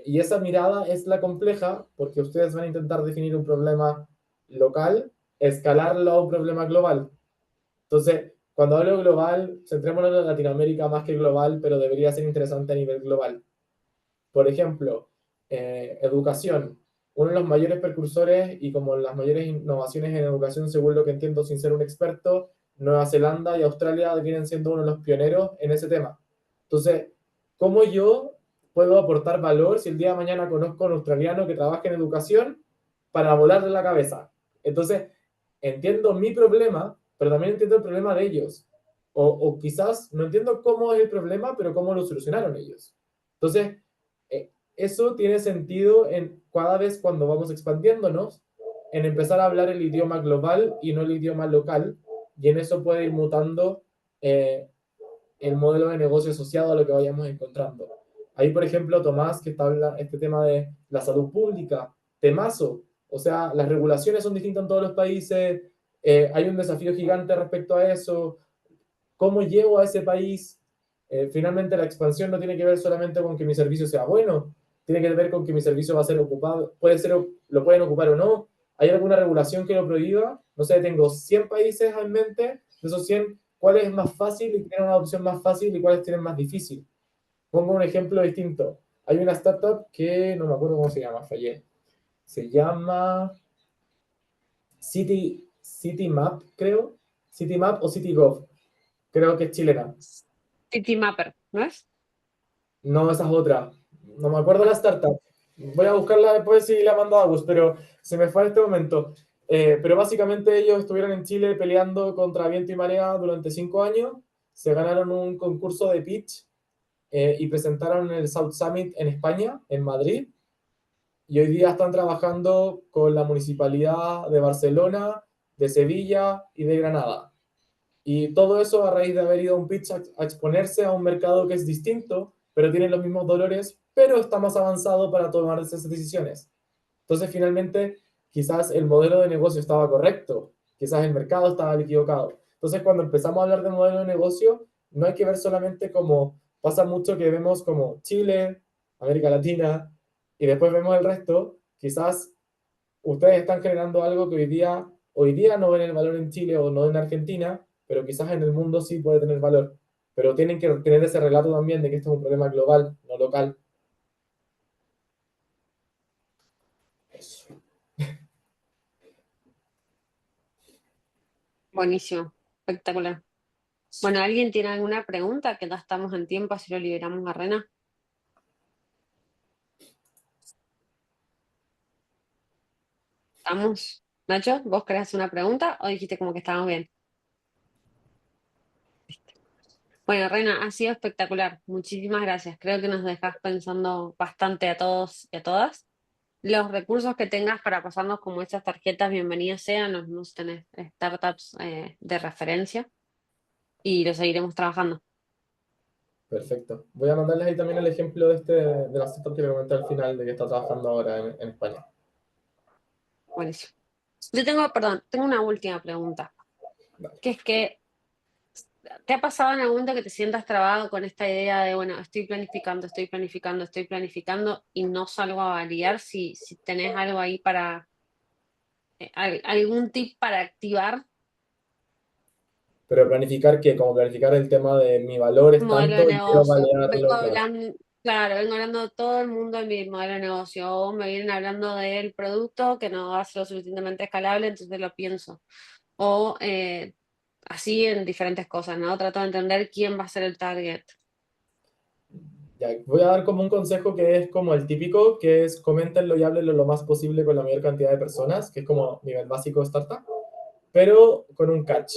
Y esa mirada es la compleja porque ustedes van a intentar definir un problema local, escalarlo a un problema global. Entonces, cuando hablo global, centrémonos en Latinoamérica más que global, pero debería ser interesante a nivel global. Por ejemplo, educación. Uno de los mayores precursores y como las mayores innovaciones en educación, según lo que entiendo sin ser un experto, Nueva Zelanda y Australia vienen siendo uno de los pioneros en ese tema. Entonces, ¿cómo yo puedo aportar valor si el día de mañana conozco a un australiano que trabaja en educación para volarle la cabeza? Entonces, entiendo mi problema, pero también entiendo el problema de ellos. O quizás no entiendo cómo es el problema, pero cómo lo solucionaron ellos. Entonces, eso tiene sentido en cada vez cuando vamos expandiéndonos, en empezar a hablar el idioma global y no el idioma local, y en eso puede ir mutando el modelo de negocio asociado a lo que vayamos encontrando. Ahí, por ejemplo, Tomás, que está hablando este tema de la salud pública, temazo, o sea, las regulaciones son distintas en todos los países, hay un desafío gigante respecto a eso, cómo llego a ese país. Finalmente la expansión no tiene que ver solamente con que mi servicio sea bueno, tiene que ver con que mi servicio va a ser ocupado, lo pueden ocupar o no, hay alguna regulación que lo prohíba, no sé, tengo 100 países en mente, de esos 100, ¿cuál es más fácil y tienen una adopción más fácil y cuáles tienen más difícil? Pongo un ejemplo distinto. Hay una startup que no me acuerdo cómo se llama, fallé. Se llama CityMap, creo. CityMap o CityGov. Creo que es chilena. Citymapper, ¿no es? No, esa es otra. No me acuerdo la startup. Voy a buscarla después si la mando a Agus, pero se me fue en este momento. Pero básicamente ellos estuvieron en Chile peleando contra viento y marea durante 5 años. Se ganaron un concurso de pitch y presentaron el South Summit en España, en Madrid. Y hoy día están trabajando con la Municipalidad de Barcelona, de Sevilla y de Granada. Y todo eso a raíz de haber ido a un pitch a exponerse a un mercado que es distinto, pero tiene los mismos dolores, pero está más avanzado para tomar esas decisiones. Entonces, finalmente, quizás el modelo de negocio estaba correcto, quizás el mercado estaba equivocado. Entonces, cuando empezamos a hablar de modelo de negocio, no hay que ver solamente como pasa mucho que vemos como Chile, América Latina, y después vemos el resto. Quizás ustedes están generando algo que hoy día no ven el valor en Chile o no en Argentina, pero quizás en el mundo sí puede tener valor. Pero tienen que tener ese relato también de que esto es un problema global, no local. Eso. Buenísimo, espectacular. Bueno, ¿alguien tiene alguna pregunta? Que ya estamos en tiempo, así lo liberamos a Rena. ¿Estamos? Nacho, ¿vos querés hacer una pregunta o dijiste como que estábamos bien? Bueno, Rena, ha sido espectacular. Muchísimas gracias. Creo que nos dejas pensando bastante a todos y a todas. Los recursos que tengas para pasarnos como estas tarjetas, bienvenidas sean, nos tenés startups de referencia y lo seguiremos trabajando. Perfecto. Voy a mandarles ahí también el ejemplo de la startup que le comenté al final de que está trabajando ahora en España. Buenísimo. Yo tengo una última pregunta, que es que ¿te ha pasado en algún momento que te sientas trabado con esta idea de, bueno, estoy planificando y no salgo a validar si tenés algo ahí para, algún tip para activar Pero planificar, ¿qué? Como planificar el tema de mi valor es modelo de tanto y quiero negocio? validarlo, claro. Vengo hablando de todo el mundo de mi modelo de negocio, o me vienen hablando del producto que no va a ser lo suficientemente escalable, entonces lo pienso. O así en diferentes cosas, ¿no? Trato de entender quién va a ser el target. Ya, voy a dar como un consejo que es como el típico, que es coméntenlo y háblenlo lo más posible con la mayor cantidad de personas, que es como nivel básico de startup, pero con un catch.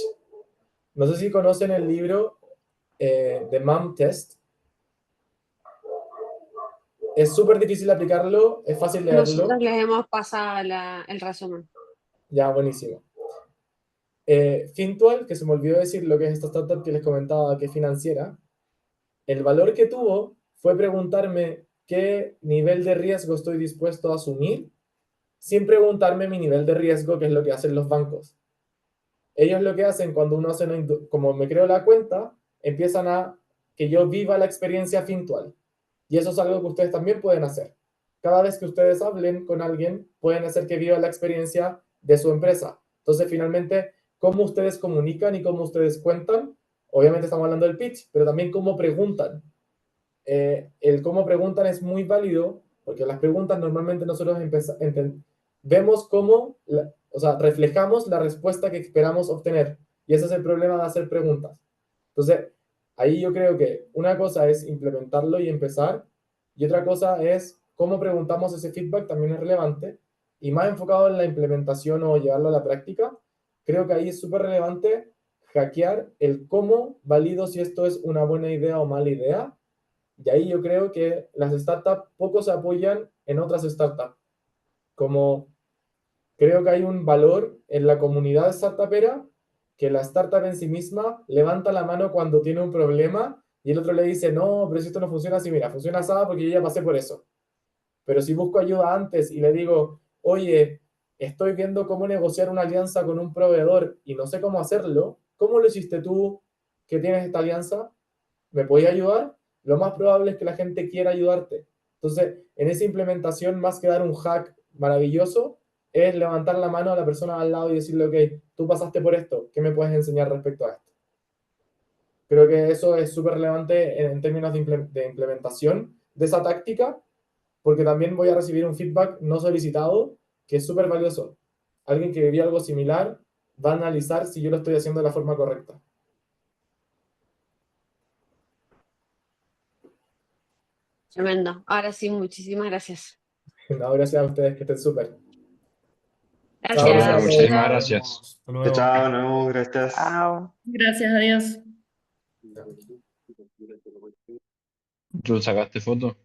No sé si conocen el libro The Mom Test. Es súper difícil aplicarlo, es fácil leerlo. Nosotros les hemos pasado el resumen. Ya, buenísimo. Fintual, que se me olvidó decir lo que es esta startup que les comentaba, que es financiera, el valor que tuvo fue preguntarme qué nivel de riesgo estoy dispuesto a asumir, sin preguntarme mi nivel de riesgo, que es lo que hacen los bancos. Ellos lo que hacen cuando uno hace, como me creo la cuenta, empiezan a que yo viva la experiencia Fintual. Y eso es algo que ustedes también pueden hacer. Cada vez que ustedes hablen con alguien, pueden hacer que viva la experiencia de su empresa. Entonces, finalmente, cómo ustedes comunican y cómo ustedes cuentan. Obviamente estamos hablando del pitch, pero también cómo preguntan. El cómo preguntan es muy válido, porque las preguntas normalmente nosotros vemos cómo, o sea, reflejamos la respuesta que esperamos obtener. Y ese es el problema de hacer preguntas. Entonces, ahí yo creo que una cosa es implementarlo y empezar, y otra cosa es cómo preguntamos ese feedback, también es relevante, y más enfocado en la implementación o llevarlo a la práctica, creo que ahí es súper relevante hackear el cómo valido si esto es una buena idea o mala idea, y ahí yo creo que las startups poco se apoyan en otras startups, como creo que hay un valor en la comunidad startupera, que la startup en sí misma levanta la mano cuando tiene un problema y el otro le dice, no, pero si esto no funciona así, mira, funciona así porque yo ya pasé por eso. Pero si busco ayuda antes y le digo, oye, estoy viendo cómo negociar una alianza con un proveedor y no sé cómo hacerlo, ¿cómo lo hiciste tú que tienes esta alianza? ¿Me podías ayudar? Lo más probable es que la gente quiera ayudarte. Entonces, en esa implementación, más que dar un hack maravilloso, es levantar la mano a la persona al lado y decirle, ok, tú pasaste por esto, ¿qué me puedes enseñar respecto a esto? Creo que eso es súper relevante en términos de implementación de esa táctica, porque también voy a recibir un feedback no solicitado que es súper valioso. Alguien que vivió algo similar va a analizar si yo lo estoy haciendo de la forma correcta. Tremendo. Ahora sí, muchísimas gracias. No, gracias a ustedes, que estén súper. Chao, Bueno, gracias a Gracias. muchísimas todos. gracias. Hasta Chao, luego. chao, nos vemos, gracias. Chao. Gracias, adiós. ¿Tú sacaste foto?